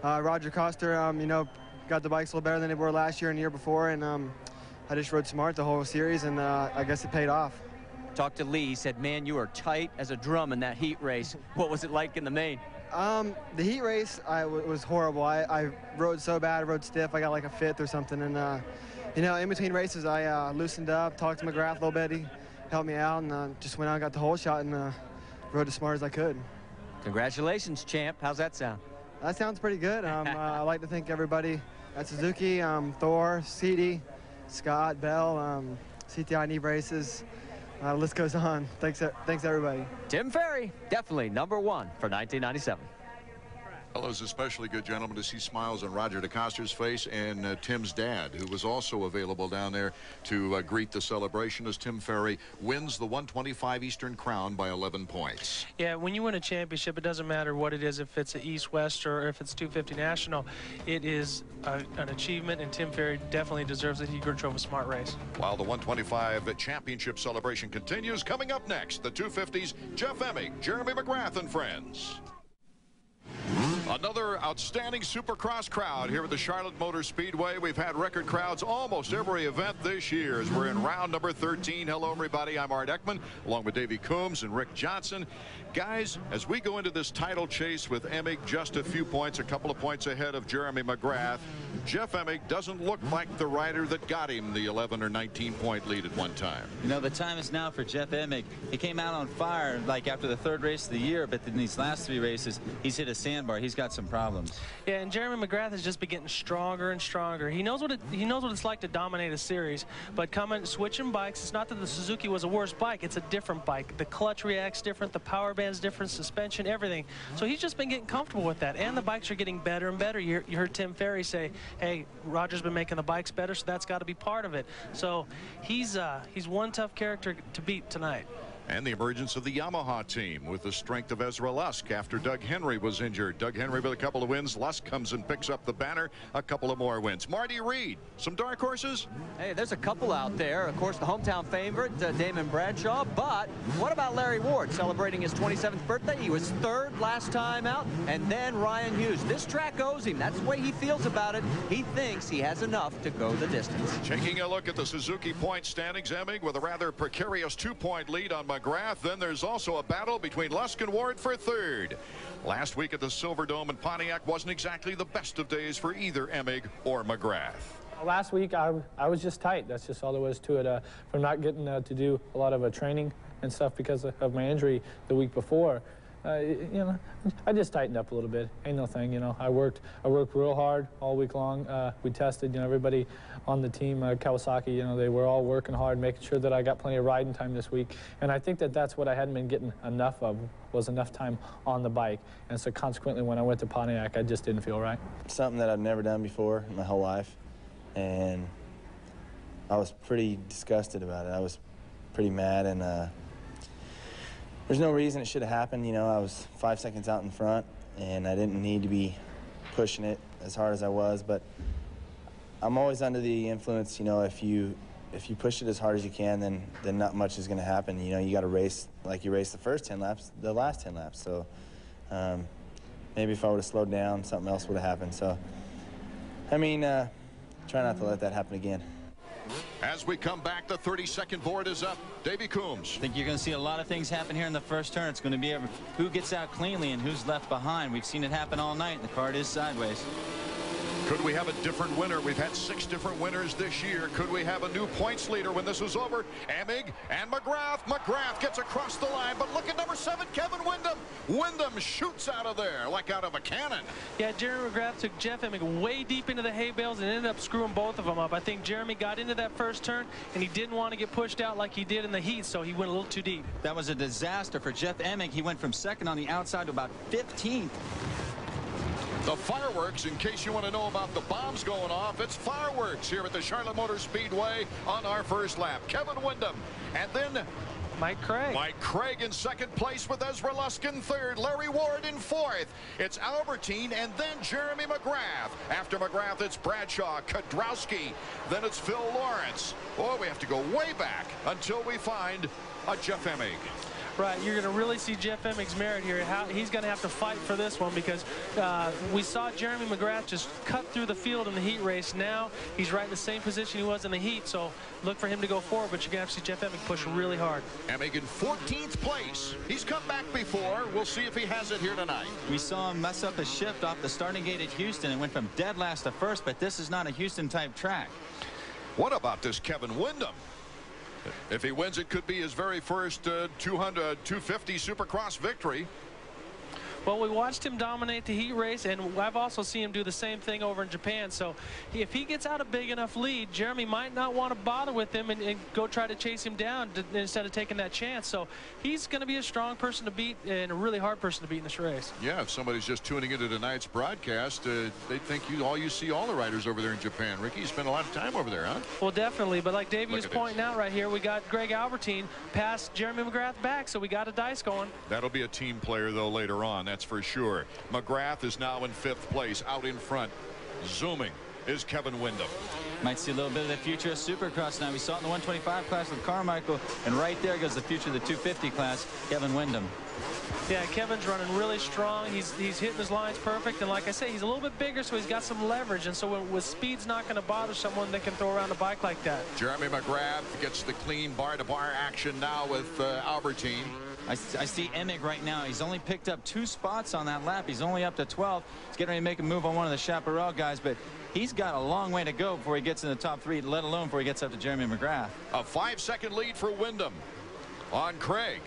Roger Coster, you know, got the bikes a little better than they were last year and the year before. And I just rode smart the whole series, and I guess it paid off. Talked to Lee. He said, man, you were tight as a drum in that heat race. What was it like in the main? The heat race was horrible. I rode so bad, I rode stiff. I got like a fifth or something. And, you know, in between races, I loosened up, talked to McGrath a little bit. He helped me out, and just went out and got the whole shot and rode as smart as I could. Congratulations, champ. How's that sound? That sounds pretty good. I'd like to thank everybody at Suzuki, Thor, CD, Scott, Bell, CTI knee braces. The list goes on. Thanks everybody. Tim Ferry, definitely number one for 1997. Well, it was especially good, gentlemen, to see smiles on Roger DeCoster's face and Tim's dad, who was also available down there to greet the celebration as Tim Ferry wins the 125 Eastern crown by 11 points. Yeah, when you win a championship, it doesn't matter what it is, if it's an East-West or if it's 250 National. It is an achievement, and Tim Ferry definitely deserves it. He drove a smart race. While the 125 championship celebration continues, coming up next, the 250s, Jeff Emig, Jeremy McGrath, and friends. Another outstanding Supercross crowd here at the Charlotte Motor Speedway. We've had record crowds almost every event this year as we're in round number 13. Hello, everybody. I'm Art Ekman, along with Davey Coombs and Rick Johnson. Guys, as we go into this title chase with Emig just a few points, a couple of points ahead of Jeremy McGrath, Jeff Emig doesn't look like the rider that got him the 11 or 19-point lead at one time. You know, the time is now for Jeff Emig. He came out on fire like after the third race of the year, but in these last three races, he's hit a sandbar. He's got some problems. Yeah, and Jeremy McGrath has just been getting stronger and stronger. He knows what it's like to dominate a series, but switching bikes, it's not that the Suzuki was a worse bike, it's a different bike. The clutch reacts different, the power band's different, suspension, everything. So he's just been getting comfortable with that, and the bikes are getting better and better. You heard Tim Ferry say, hey, Roger's been making the bikes better, so that's got to be part of it. So he's one tough character to beat tonight. And the emergence of the Yamaha team with the strength of Ezra Lusk after Doug Henry was injured. Doug Henry with a couple of wins. Lusk comes and picks up the banner. A couple of more wins. Marty Reed, some dark horses? Hey, there's a couple out there. Of course, the hometown favorite, Damon Bradshaw. But what about Larry Ward celebrating his 27th birthday? He was third last time out. And then Ryan Hughes. This track owes him. That's the way he feels about it. He thinks he has enough to go the distance. Taking a look at the Suzuki point standings, Emig with a rather precarious 2-point lead on McGrath. Then there's also a battle between Lusk and Ward for third. Last week at the Silverdome in Pontiac wasn't exactly the best of days for either Emig or McGrath. Last week I was just tight. That's just all there was to it. From not getting to do a lot of training and stuff because of my injury the week before. You know, I just tightened up a little bit. Ain't no thing, you know. I worked real hard all week long. We tested, you know, everybody on the team, Kawasaki, you know, they were all working hard, making sure that I got plenty of riding time this week. And I think that that's what I hadn't been getting enough of, was enough time on the bike. And so consequently, when I went to Pontiac, I just didn't feel right. Something that I've never done before in my whole life. And I was pretty disgusted about it. I was pretty mad, and there's no reason it should have happened. You know, I was 5 seconds out in front, and I didn't need to be pushing it as hard as I was. But I'm always under the influence. You know, if you push it as hard as you can, then not much is going to happen. You know, you got to race like you raced the first 10 laps, the last 10 laps. So maybe if I would have slowed down, something else would have happened. So, I mean, try not to let that happen again. As we come back, the 30-second board is up. Davey Coombs. I think you're going to see a lot of things happen here in the first turn. It's going to be who gets out cleanly and who's left behind. We've seen it happen all night. The card is sideways. Could we have a different winner? We've had 6 different winners this year. Could we have a new points leader when this is over? Emig and McGrath. McGrath gets across the line, but look at number 7, Kevin Windham. Windham shoots out of there like out of a cannon. Yeah, Jeremy McGrath took Jeff Emig way deep into the hay bales and ended up screwing both of them up. I think Jeremy got into that first turn, and he didn't want to get pushed out like he did in the heat, so he went a little too deep. That was a disaster for Jeff Emig. He went from second on the outside to about 15th. The fireworks, in case you want to know about the bombs going off, it's fireworks here at the Charlotte Motor Speedway on our first lap. Kevin Windham, and then Mike Craig. Mike Craig in second place with Ezra Lusk in third. Larry Ward in fourth. It's Albertine and then Jeremy McGrath. After McGrath, it's Bradshaw, Kiedrowski. Then it's Phil Lawrence. Oh, we have to go way back until we find a Jeff Emig. Right, you're going to really see Jeff Emig's merit here. He's going to have to fight for this one because we saw Jeremy McGrath just cut through the field in the heat race. Now he's right in the same position he was in the heat, so look for him to go forward, but you're going to have to see Jeff Emig push really hard. Emig in 14th place. He's come back before. We'll see if he has it here tonight. We saw him mess up a shift off the starting gate at Houston and went from dead last to first, but this is not a Houston-type track. What about this Kevin Windham? If he wins, it could be his very first 250 Supercross victory. Well, we watched him dominate the heat race, and I've also seen him do the same thing over in Japan. So if he gets out a big enough lead, Jeremy might not want to bother with him and go try to chase him down instead of taking that chance. So he's going to be a strong person to beat and a really hard person to beat in this race. Yeah, if somebody's just tuning into tonight's broadcast, they think you see all the riders over there in Japan. Ricky, you spend a lot of time over there, huh? Well, definitely. But like Davey was pointing out right here, we got Greg Albertine past Jeremy McGrath back, so we got a dice going. That'll be a team player, though, later on. That's for sure. McGrath is now in 5th place, out in front, zooming. is Kevin Windham. Might see a little bit of the future of Supercross now. We saw it in the 125 class with Carmichael, and right there goes the future of the 250 class, Kevin Windham. Yeah, Kevin's running really strong. He's hitting his lines perfect, and like I say, he's a little bit bigger, so he's got some leverage, and so with speed's not going to bother someone that can throw around a bike like that. Jeremy McGrath gets the clean bar-to-bar action now with Albertine. I see Emig right now. He's only picked up 2 spots on that lap. He's only up to 12. He's getting ready to make a move on one of the Chaparral guys, but he's got a long way to go before he gets in the top 3, let alone before he gets up to Jeremy McGrath. A 5-second lead for Windham on Craig.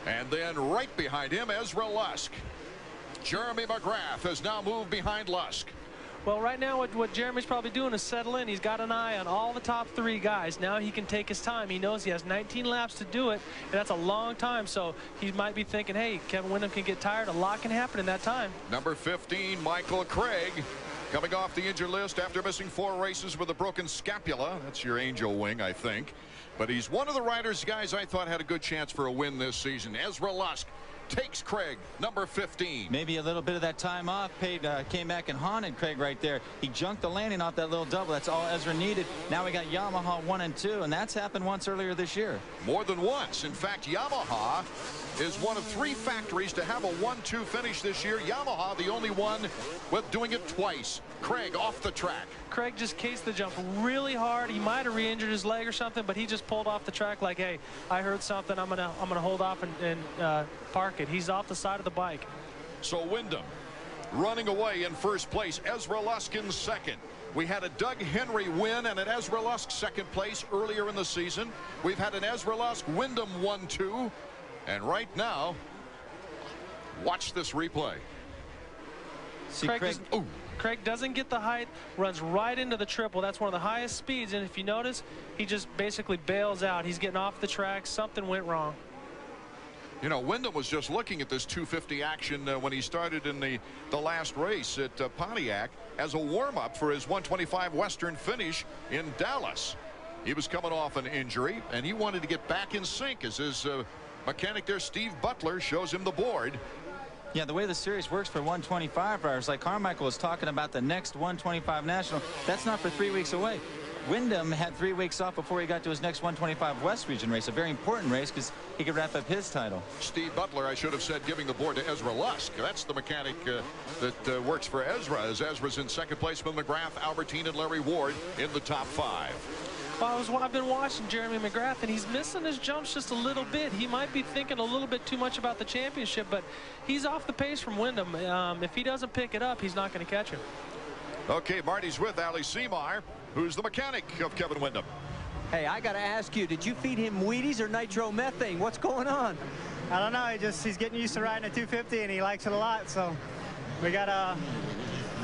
And then right behind him, Ezra Lusk. Jeremy McGrath has now moved behind Lusk. Well, right now what Jeremy's probably doing is settle in. He's got an eye on all the top 3 guys. Now he can take his time. He knows he has 19 laps to do it, and that's a long time. So he might be thinking, hey, Kevin Windham can get tired. A lot can happen in that time. Number 15, Michael Craig, coming off the injured list after missing 4 races with a broken scapula. That's your angel wing, I think. But he's one of the riders, guys, I thought had a good chance for a win this season. Ezra Lusk takes Craig, number 15. Maybe a little bit of that time off came back and haunted Craig right there. He junked the landing off that little double. That's all Ezra needed. Now we got Yamaha 1 and 2, and that's happened once earlier this year. More than once. In fact, Yamaha is one of 3 factories to have a 1-2 finish this year. Yamaha the only one with doing it twice. Craig off the track. Craig just cased the jump really hard. He might have re-injured his leg or something, but he just pulled off the track like, hey, I heard something. I'm gonna hold off and park it. He's off the side of the bike. So Windham running away in first place. Ezra Lusk in second. We had a Doug Henry win and an Ezra Lusk second place earlier in the season. We've had an Ezra Lusk Windham 1-2. And right now, watch this replay. See, Craig doesn't get the height, runs right into the triple. That's one of the highest speeds, and if you notice, he just basically bails out. He's getting off the track. Something went wrong. You know, Windham was just looking at this 250 action when he started in the last race at Pontiac as a warm-up for his 125 Western finish in Dallas. He was coming off an injury, and he wanted to get back in sync as his mechanic there, Steve Butler, shows him the board. Yeah, the way the series works for 125 riders, like Carmichael was talking about the next 125 National, that's not for 3 weeks away. Windham had 3 weeks off before he got to his next 125 West Region race, a very important race because he could wrap up his title. Steve Butler, I should have said, giving the board to Ezra Lusk. That's the mechanic that works for Ezra, as Ezra's in second place with McGrath, Albertine, and Larry Ward in the top 5. Well, I've been watching Jeremy McGrath, and he's missing his jumps just a little bit. He might be thinking a little bit too much about the championship, but he's off the pace from Windham. If he doesn't pick it up, he's not going to catch him. Okay, Marty's with Ali Seemar, who's the mechanic of Kevin Windham. Hey, I got to ask you, did you feed him Wheaties or nitromethane? What's going on? I don't know. He's getting used to riding a 250, and he likes it a lot, so we got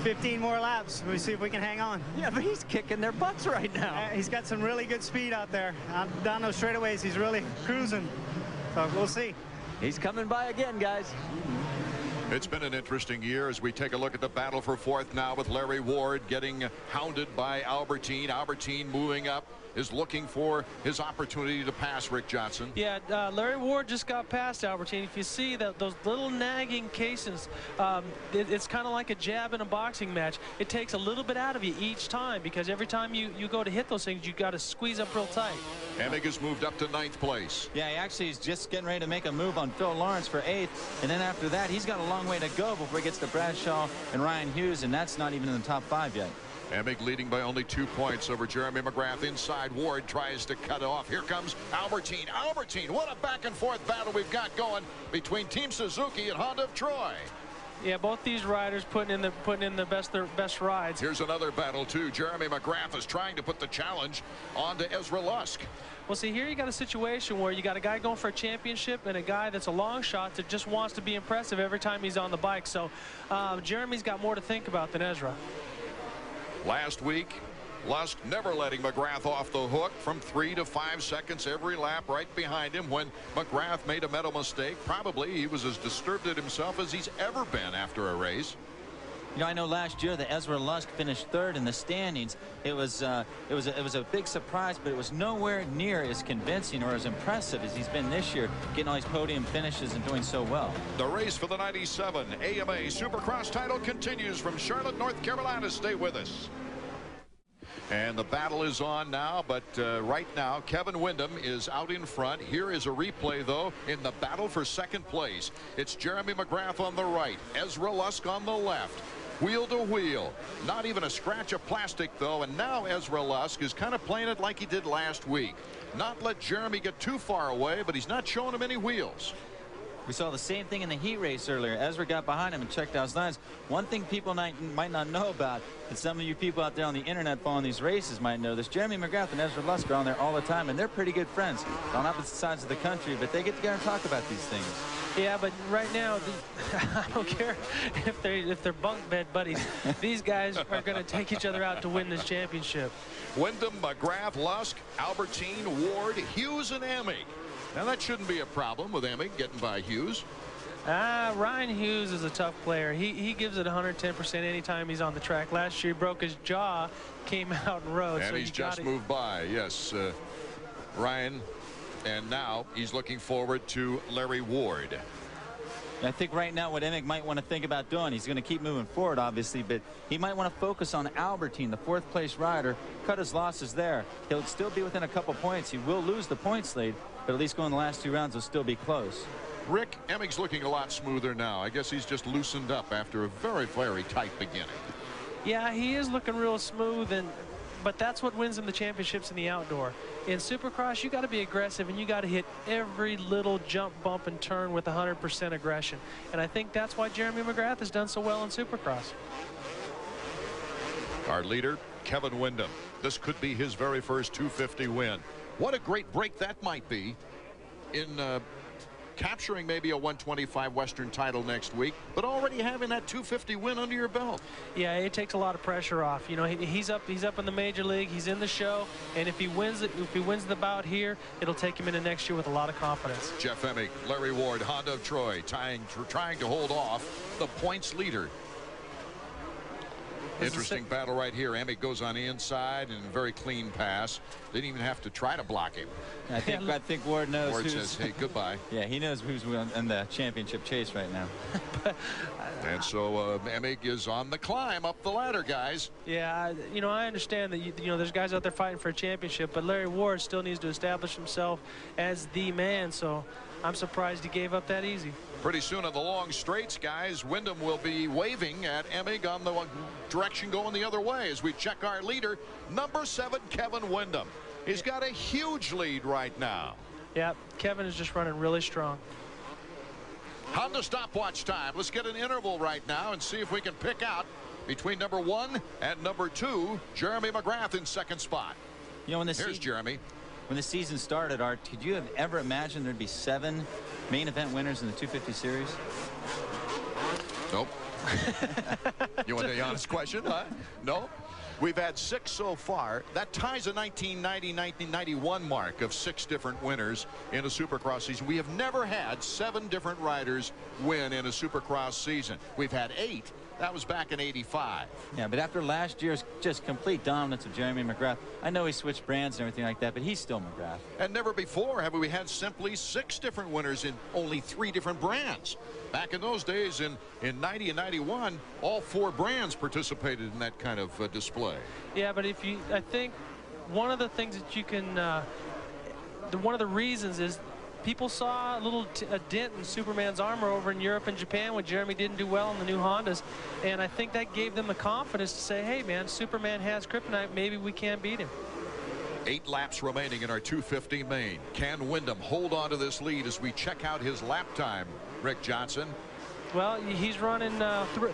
15 more laps. We'll see if we can hang on. Yeah, but he's kicking their butts right now. He's got some really good speed out there. Down those straightaways, he's really cruising. So we'll see. He's coming by again, guys. It's been an interesting year as we take a look at the battle for fourth now with Larry Ward getting hounded by Albertine. Albertine moving up, is looking for his opportunity to pass Rick Johnson. Yeah, Larry Ward just got past Albertine. If you see that those little nagging cases, it's kind of like a jab in a boxing match. It takes a little bit out of you each time because every time you go to hit those things, you got to squeeze up real tight. Emig has moved up to 9th place. Yeah, he actually is just getting ready to make a move on Phil Lawrence for 8th, and then after that, he's got a long way to go before he gets to Bradshaw and Ryan Hughes, and that's not even in the top 5 yet. Emig leading by only 2 points over Jeremy McGrath. Inside, Ward tries to cut off. Here comes Albertine. Albertine, what a back-and-forth battle we've got going between Team Suzuki and Honda of Troy. Yeah, both these riders putting in the best rides. Here's another battle too. Jeremy McGrath is trying to put the challenge onto Ezra Lusk. Well, see, here you got a situation where you got a guy going for a championship and a guy that's a long shot that just wants to be impressive every time he's on the bike. So Jeremy's got more to think about than Ezra. Last week, Lusk never letting McGrath off the hook from 3 to 5 seconds every lap right behind him. When McGrath made a mental mistake, probably he was as disturbed at himself as he's ever been after a race. You know, I know last year that Ezra Lusk finished 3rd in the standings. It was a big surprise, but it was nowhere near as convincing or as impressive as he's been this year, getting all these podium finishes and doing so well. The race for the 97 AMA Supercross title continues from Charlotte, North Carolina. Stay with us. And the battle is on now, but right now Kevin Windham is out in front. Here is a replay, though, in the battle for second place. It's Jeremy McGrath on the right, Ezra Lusk on the left. Wheel to wheel. Not even a scratch of plastic, though, and now Ezra Lusk is kind of playing it like he did last week. Not let Jeremy get too far away, but he's not showing him any wheels. We saw the same thing in the heat race earlier. Ezra got behind him and checked out his lines. One thing people might not know about, and some of you people out there on the internet following these races might know this, Jeremy McGrath and Ezra Lusk are on there all the time, and they're pretty good friends on opposite sides of the country, but they get together and talk about these things. Yeah, but right now, I don't care if they're bunk bed buddies. These guys are going to take each other out to win this championship. Windham, McGrath, Lusk, Albertine, Ward, Hughes, and Emig. Now that shouldn't be a problem with Emig getting by Hughes. Ryan Hughes is a tough player. He gives it 110% anytime he's on the track. Last year he broke his jaw, came out and rode. And so he's just moved by. Yes, Ryan. And now he's looking forward to Larry Ward. I think right now what Emig might want to think about doing, he's going to keep moving forward, obviously, but he might want to focus on Albertine, the fourth place rider, cut his losses there. He'll still be within a couple points. He will lose the points lead, but at least going the last 2 rounds will still be close. Rick, Emig's looking a lot smoother now. I guess he's just loosened up after a very, very tight beginning. Yeah, he is looking real smooth, but that's what wins him the championships in the outdoor. In Supercross, you got to be aggressive, and you got to hit every little jump, bump, and turn with 100% aggression. And I think that's why Jeremy McGrath has done so well in Supercross. Our leader, Kevin Windham. This could be his very first 250 win. What a great break that might be in capturing maybe a 125 Western title next week, but already having that 250 win under your belt. Yeah, it takes a lot of pressure off. You know, he's up in the major league, he's in the show, and if he wins the bout here, it'll take him into next year with a lot of confidence. Jeff Emig, Larry Ward, Honda of Troy, trying to hold off the points leader. Interesting battle right here. Emig goes on the inside and a very clean pass. Didn't even have to try to block him. I think Ward knows. Ward says, "Hey, goodbye." Yeah, he knows who's in the championship chase right now. And so Emig is on the climb up the ladder, guys. Yeah, you know, I understand that you know there's guys out there fighting for a championship, but Larry Ward still needs to establish himself as the man. So I'm surprised he gave up that easy. Pretty soon on the long straights, guys, Windham will be waving at Emig on the direction going the other way as we check our leader, number 7, Kevin Windham. He's got a huge lead right now. Yeah, Kevin is just running really strong. Honda stopwatch time. Let's get an interval right now and see if we can pick out between number 1 and number 2, Jeremy McGrath in second spot. You know, here's Jeremy. When the season started, Art, could you have ever imagined there'd be 7 main event winners in the 250 series? Nope. You want the honest question? Huh? No. We've had 6 so far. That ties a 1990-1991 mark of 6 different winners in a Supercross season. We have never had 7 different riders win in a Supercross season. We've had 8. That was back in '85. Yeah, but after last year's just complete dominance of Jeremy McGrath, I know he switched brands and everything like that, but he's still McGrath. And never before have we had simply 6 different winners in only 3 different brands. Back in those days in 90 and 91, all 4 brands participated in that kind of display. Yeah, but I think one of the things that you can, one of the reasons is people saw a dent in Superman's armor over in Europe and Japan when Jeremy didn't do well in the new Hondas, and I think that gave them the confidence to say, hey man, Superman has kryptonite, maybe we can beat him. 8 laps remaining in our 250 main. Can Windham hold on to this lead as we check out his lap time, Rick Johnson? Well, he's running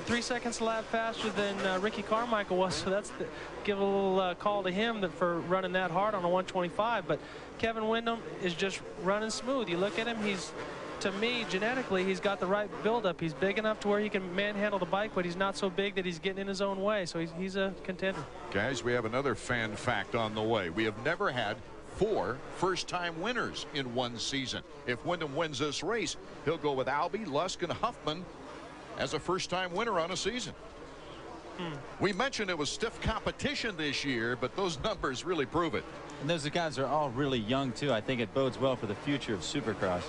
3 seconds a lap faster than Ricky Carmichael was, so that's give a little call to him for running that hard on a 125. But Kevin Windham is just running smooth. You look at him, to me, genetically, he's got the right buildup. He's big enough to where he can manhandle the bike, but he's not so big that he's getting in his own way. So he's a contender. Guys, we have another fan fact on the way. We have never had 4 first-time winners in one season. If Windham wins this race, he'll go with Albie, Lusk, and Huffman as a first-time winner on a season. We mentioned it was stiff competition this year, but those numbers really prove it. And those guys are all really young, too. I think it bodes well for the future of Supercross.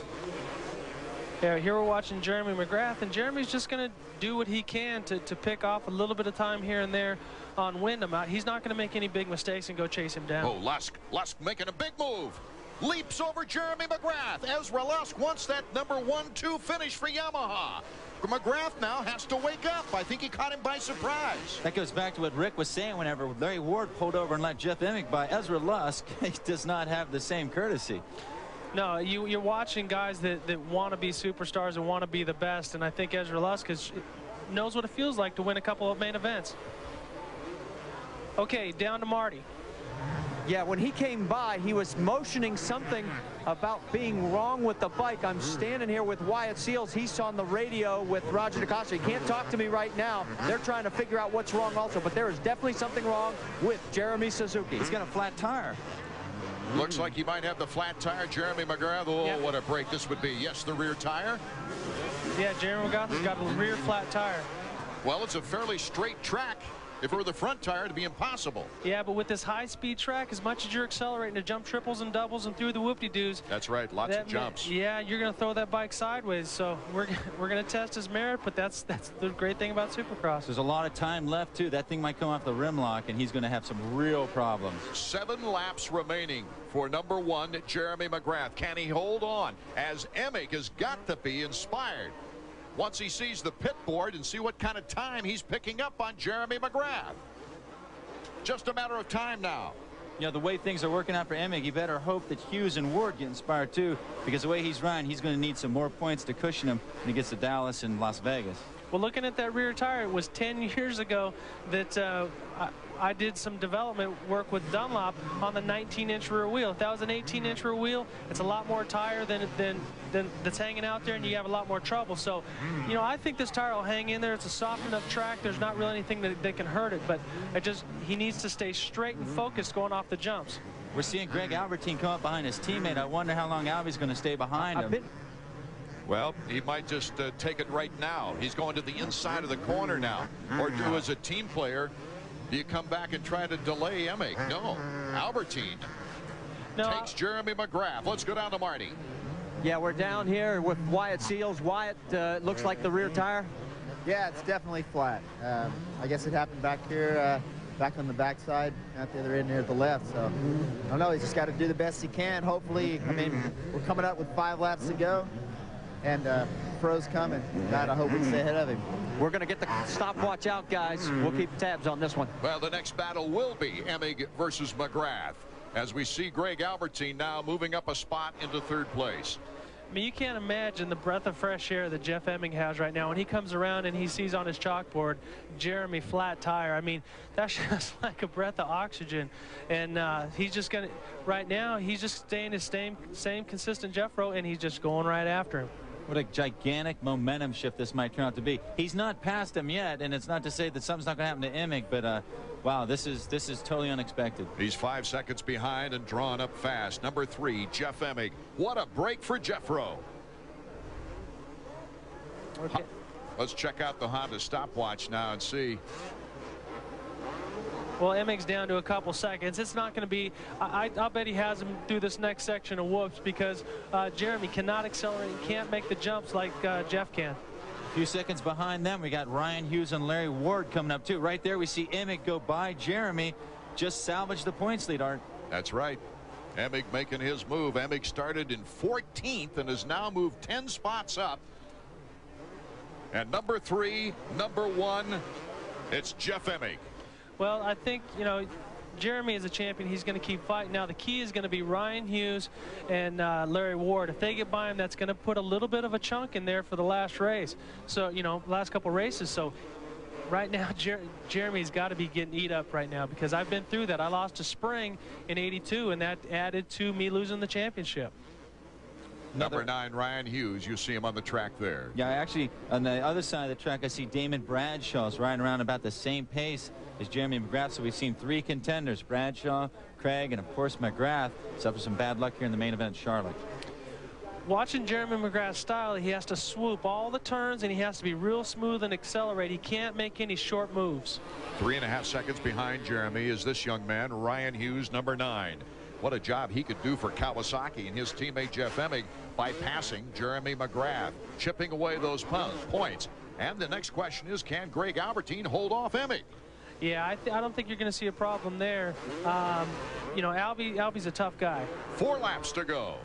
Yeah, here we're watching Jeremy McGrath, and Jeremy's just going to do what he can to pick off a little bit of time here and there on Windham. He's not going to make any big mistakes and go chase him down. Oh, Lusk making a big move. Leaps over Jeremy McGrath. Ezra Lusk wants that number 1-2 finish for Yamaha. McGrath now has to wake up. I think he caught him by surprise. That goes back to what Rick was saying whenever Larry Ward pulled over and let Jeff Emig by. Ezra Lusk he does not have the same courtesy. No, you're watching guys that want to be superstars and want to be the best, and I think Ezra Lusk knows what it feels like to win a couple of main events. Okay, down to Marty. Yeah, when he came by, he was motioning something about being wrong with the bike. I'm standing here with Wyatt Seals. He's on the radio with Roger DeCosta. He can't talk to me right now. They're trying to figure out what's wrong also, but there is definitely something wrong with Jeremy Suzuki. He's got a flat tire. Looks like he might have the flat tire. Jeremy McGrath, oh, what a break this would be. Yes, the rear tire. Yeah, Jeremy McGrath has got a rear flat tire. Well, it's a fairly straight track. If it were the front tire, it'd be impossible. Yeah, but with this high-speed track, as much as you're accelerating to jump triples and doubles and through the whoop-de-doos. That's right, lots of jumps. Yeah, you're going to throw that bike sideways. So we're going to test his merit, but that's the great thing about Supercross. There's a lot of time left, too. That thing might come off the rim lock, and he's going to have some real problems. 7 laps remaining for number 1, Jeremy McGrath. Can he hold on? As Emig has got to be inspired once he sees the pit board and see what kind of time he's picking up on Jeremy McGrath. Just a matter of time now. You know, the way things are working out for Emig, you better hope that Hughes and Ward get inspired too, because the way he's riding, he's going to need some more points to cushion him when he gets to Dallas and Las Vegas. Well, looking at that rear tire, it was 10 years ago that I did some development work with Dunlop on the 19-inch rear wheel. If that was an 18-inch rear wheel, it's a lot more tire than that's hanging out there, and you have a lot more trouble. So, you know, I think this tire will hang in there. It's a soft enough track. There's not really anything that can hurt it, but he needs to stay straight and focused going off the jumps. We're seeing Greg Albertine come up behind his teammate. I wonder how long Albie's going to stay behind him. Well, he might just take it right now. He's going to the inside of the corner now. Or do, as a team player, do you come back and try to delay Emig? No. Albertine takes Jeremy McGrath. Let's go down to Marty. Yeah, we're down here with Wyatt Seals. Wyatt, looks like the rear tire. Yeah, it's definitely flat. I guess it happened back here, back on the backside, at the other end here at the left. So, I don't know, he's just got to do the best he can. Hopefully, I mean, we're coming up with 5 laps to go. And Pro's coming. God, I hope we can stay ahead of him. We're going to get the stopwatch out, guys. We'll keep tabs on this one. Well, the next battle will be Emig versus McGrath, as we see Greg Albertine now moving up a spot into 3rd place. I mean, you can't imagine the breath of fresh air that Jeff Emig has right now when he comes around and he sees on his chalkboard Jeremy flat tire. I mean, that's just like a breath of oxygen. And he's just going to, right now, he's just staying his same consistent Jeffro, and he's just going right after him. What a gigantic momentum shift this might turn out to be. He's not past him yet, and it's not to say that something's not going to happen to Emig, but wow, this is totally unexpected. He's 5 seconds behind and drawn up fast. Number 3, Jeff Emig. What a break for Jeffro. Okay. Let's check out the Honda stopwatch now and see. Well, Emig's down to a couple seconds. It's not going to be, I'll bet he has him through this next section of whoops, because Jeremy cannot accelerate and can't make the jumps like Jeff can. A few seconds behind them, we got Ryan Hughes and Larry Ward coming up too. Right there we see Emig go by Jeremy, just salvage the points lead, Art. That's right. Emig making his move. Emig started in 14th and has now moved 10 spots up. And number 3, number 1, it's Jeff Emig. Well, I think, you know, Jeremy is a champion. He's going to keep fighting. Now, the key is going to be Ryan Hughes and Larry Ward. If they get by him, that's going to put a little bit of a chunk in there for the last race. So, you know, last couple races. So, right now, Jeremy's got to be getting eat up right now, because I've been through that. I lost to Spring in '82, and that added to me losing the championship. Number 9, Ryan Hughes. You see him on the track there. Yeah, actually, on the other side of the track, I see Damon Bradshaw's riding around about the same pace as Jeremy McGrath. So we've seen 3 contenders, Bradshaw, Craig, and of course McGrath. Suffered some bad luck here in the main event at Charlotte. Watching Jeremy McGrath's style, he has to swoop all the turns, and he has to be real smooth and accelerate. He can't make any short moves. 3.5 seconds behind Jeremy is this young man, Ryan Hughes, number 9. What a job he could do for Kawasaki and his teammate Jeff Emig by passing Jeremy McGrath, chipping away those points. And the next question is, can Greg Albertine hold off Emig? Yeah, I don't think you're going to see a problem there. You know, Albie's a tough guy. 4 laps to go.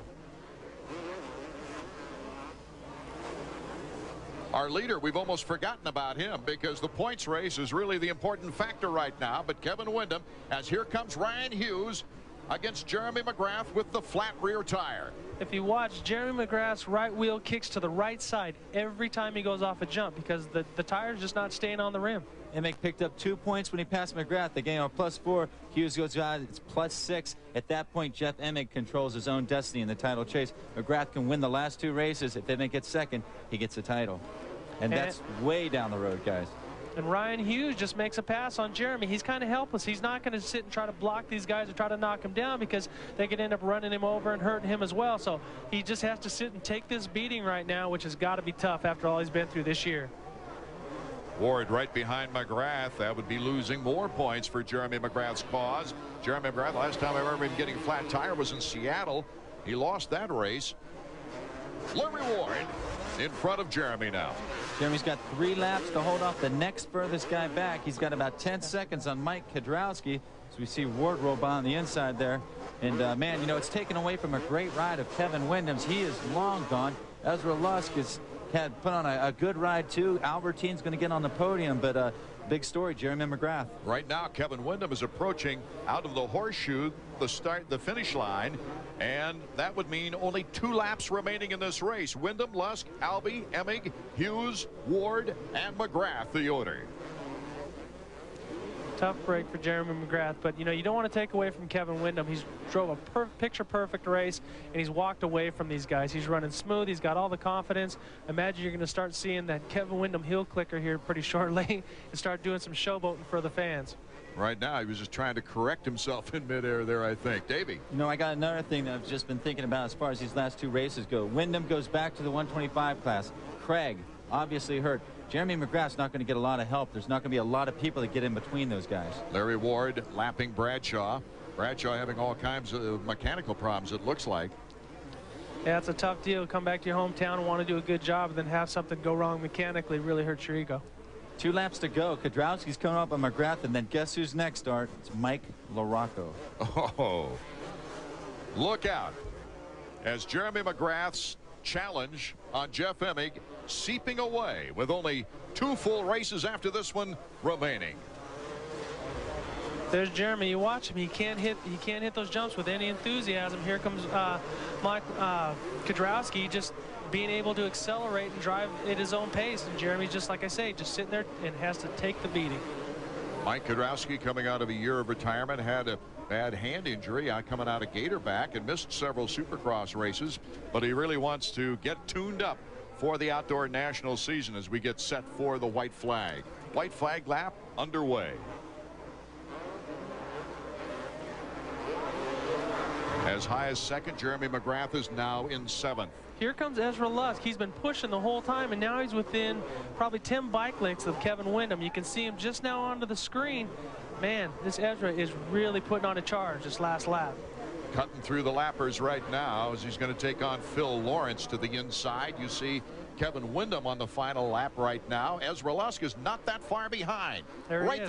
Our leader, we've almost forgotten about him because the points race is really the important factor right now. But Kevin Windham, as here comes Ryan Hughes against Jeremy McGrath with the flat rear tire. If you watch, Jeremy McGrath's right wheel kicks to the right side every time he goes off a jump because the tire's just not staying on the rim. Emig picked up 2 points when he passed McGrath. The game on +4. Hughes goes out. It's +6. At that point, Jeff Emig controls his own destiny in the title chase. McGrath can win the last 2 races. If Emig gets second, he gets the title. And that's way down the road, guys. And Ryan Hughes just makes a pass on Jeremy. He's kind of helpless. He's not going to sit and try to block these guys or try to knock him down because they could end up running him over and hurting him as well. So he just has to sit and take this beating right now, which has got to be tough after all he's been through this year. Ward right behind McGrath. That would be losing more points for Jeremy McGrath's cause. Jeremy McGrath, last time I remember him getting a flat tire was in Seattle. He lost that race. Larry Ward in front of Jeremy now. Jeremy's got 3 laps to hold off the next furthest guy back. He's got about 10 seconds on Mike Kiedrowski. So we see Ward roll by on the inside there. And man, you know, it's taken away from a great ride of Kevin Windham's. He is long gone. Ezra Lusk had put on a good ride too. Albertine's going to get on the podium, but big story, Jeremy McGrath. Right now, Kevin Windham is approaching out of the horseshoe, the finish line, and that would mean only 2 laps remaining in this race. Windham, Lusk, Albie, Emig, Hughes, Ward, and McGrath, the order. Tough break for Jeremy McGrath, but you know, you don't want to take away from Kevin Windham. He's drove a picture-perfect race, and he's walked away from these guys. He's running smooth. He's got all the confidence. Imagine you're going to start seeing that Kevin Windham heel clicker here pretty shortly and start doing some showboating for the fans. Right now, he was just trying to correct himself in midair there, I think. Davey. You know, I got another thing that I've just been thinking about as far as these last 2 races go. Windham goes back to the 125 class. Craig, obviously hurt. Jeremy McGrath's not going to get a lot of help. There's not going to be a lot of people that get in between those guys. Larry Ward lapping Bradshaw. Bradshaw having all kinds of mechanical problems, it looks like. Yeah, it's a tough deal. Come back to your hometown and want to do a good job and then have something go wrong mechanically. Really hurts your ego. 2 laps to go. Kiedrowski's coming up on McGrath, and then guess who's next, Art? It's Mike LaRocco. Oh, look out as Jeremy McGrath's challenge on Jeff Emig seeping away with only 2 full races after this one remaining. There's Jeremy. You watch him. He can't hit those jumps with any enthusiasm. Here comes Mike Kiedrowski, just being able to accelerate and drive at his own pace. And Jeremy's just, like I say, just sitting there and has to take the beating. Mike Kiedrowski, coming out of a year of retirement, had a bad hand injury coming out of Gatorback and missed several Supercross races, but he really wants to get tuned up for the outdoor national season as we get set for the white flag. White flag lap underway. As high as 2nd, Jeremy McGrath is now in 7th. Here comes Ezra Lusk. He's been pushing the whole time, and now he's within probably 10 bike lengths of Kevin Windham. You can see him just now onto the screen. Man, this Ezra is really putting on a charge this last lap. Cutting through the lappers right now as he's going to take on Phil Lawrence to the inside. You see Kevin Windham on the final lap right now. Ezra Lusk is not that far behind. Right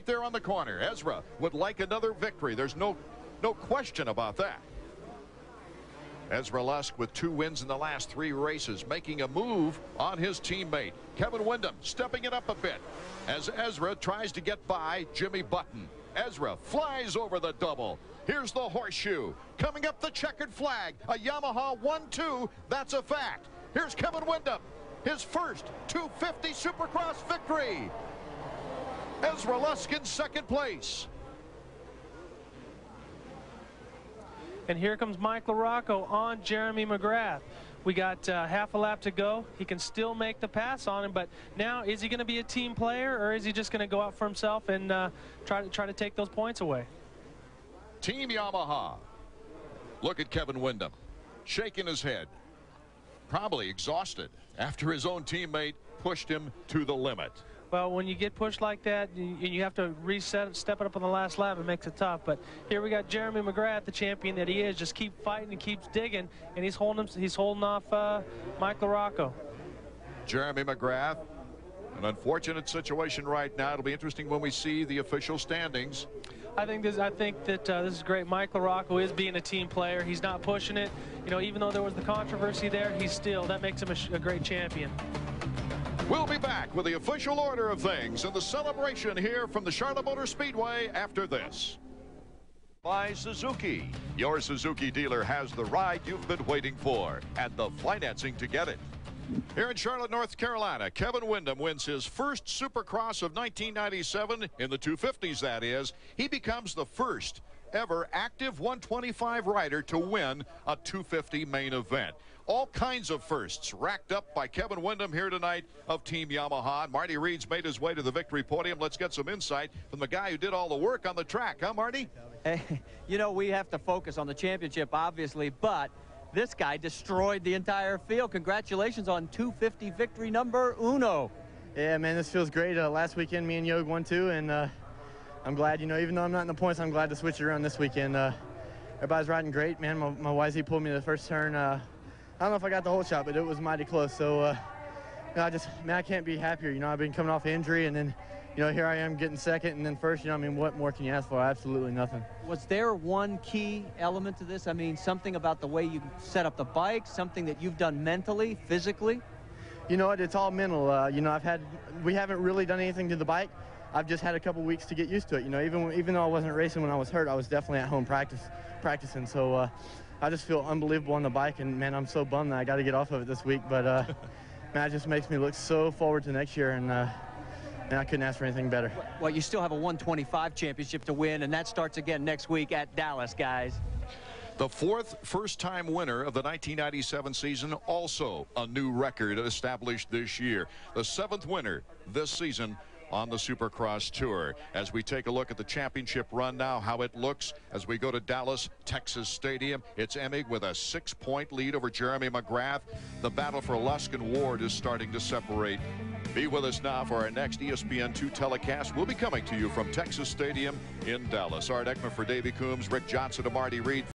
there on the corner. Ezra would like another victory. There's no question about that. Ezra Lusk with 2 wins in the last 3 races, making a move on his teammate. Kevin Windham stepping it up a bit as Ezra tries to get by Jimmy Button. Ezra flies over the double. Here's the horseshoe. Coming up the checkered flag. A Yamaha 1-2. That's a fact. Here's Kevin Windham. His first 250 Supercross victory. Ezra Lusk in 2nd place. And here comes Mike LaRocco on Jeremy McGrath. We got half a lap to go. He can still make the pass on him, but now is he going to be a team player, or is he just going to go out for himself and try to take those points away? Team Yamaha. Look at Kevin Windham shaking his head, probably exhausted after his own teammate pushed him to the limit. Well, when you get pushed like that, you have to reset, step it up on the last lap. It makes it tough. But here we got Jeremy McGrath, the champion that he is, just keep fighting and keeps digging, and he's holding off Mike LaRocco. Jeremy McGrath An unfortunate situation right now. It'll be interesting when we see the official standings. I think that this is great. Michael Rocco is being a team player. He's not pushing it. You know, even though there was the controversy there, that makes him a great champion. We'll be back with the official order of things and the celebration here from the Charlotte Motor Speedway after this. By Suzuki. Your Suzuki dealer has the ride you've been waiting for and the financing to get it. Here in Charlotte, North Carolina, Kevin Windham wins his first Supercross of 1997, in the 250s that is. He becomes the first ever active 125 rider to win a 250 main event. All kinds of firsts racked up by Kevin Windham here tonight of Team Yamaha. Marty Reed's made his way to the victory podium. Let's get some insight from the guy who did all the work on the track, huh, Marty? Hey, you know, we have to focus on the championship, obviously, but this guy destroyed the entire field. Congratulations on 250 victory number uno. Yeah, man, this feels great. Last weekend, me and Yog won too, and I'm glad, you know, even though I'm not in the points, I'm glad to switch it around this weekend. Everybody's riding great, man. My YZ pulled me the first turn. I don't know if I got the whole shot, but it was mighty close. So, you know, I can't be happier. You know, I've been coming off injury, and then, you know, here I am getting second and then first. You know, I mean, what more can you ask for? Absolutely nothing. Was there one key element to this? I mean, something about the way you set up the bike, something that you've done mentally, physically? You know what? It's all mental. You know, we haven't really done anything to the bike. I've just had a couple weeks to get used to it. You know, even though I wasn't racing when I was hurt, I was definitely at home practicing. So I just feel unbelievable on the bike, and man, I'm so bummed that I got to get off of it this week. But man, it just makes me look so forward to next year, and man, I couldn't ask for anything better. Well, you still have a 125 championship to win, and that starts again next week at Dallas, guys. The fourth first-time winner of the 1997 season, also a new record established this year. The seventh winner this season on the Supercross Tour. As we take a look at the championship run now, how it looks as we go to Dallas, Texas Stadium. It's Emig with a 6-point lead over Jeremy McGrath. The battle for Lusk and Ward is starting to separate. Be with us now for our next ESPN2 telecast. We'll be coming to you from Texas Stadium in Dallas. Art Ekman for Davey Coombs, Rick Johnson, and Marty Reed.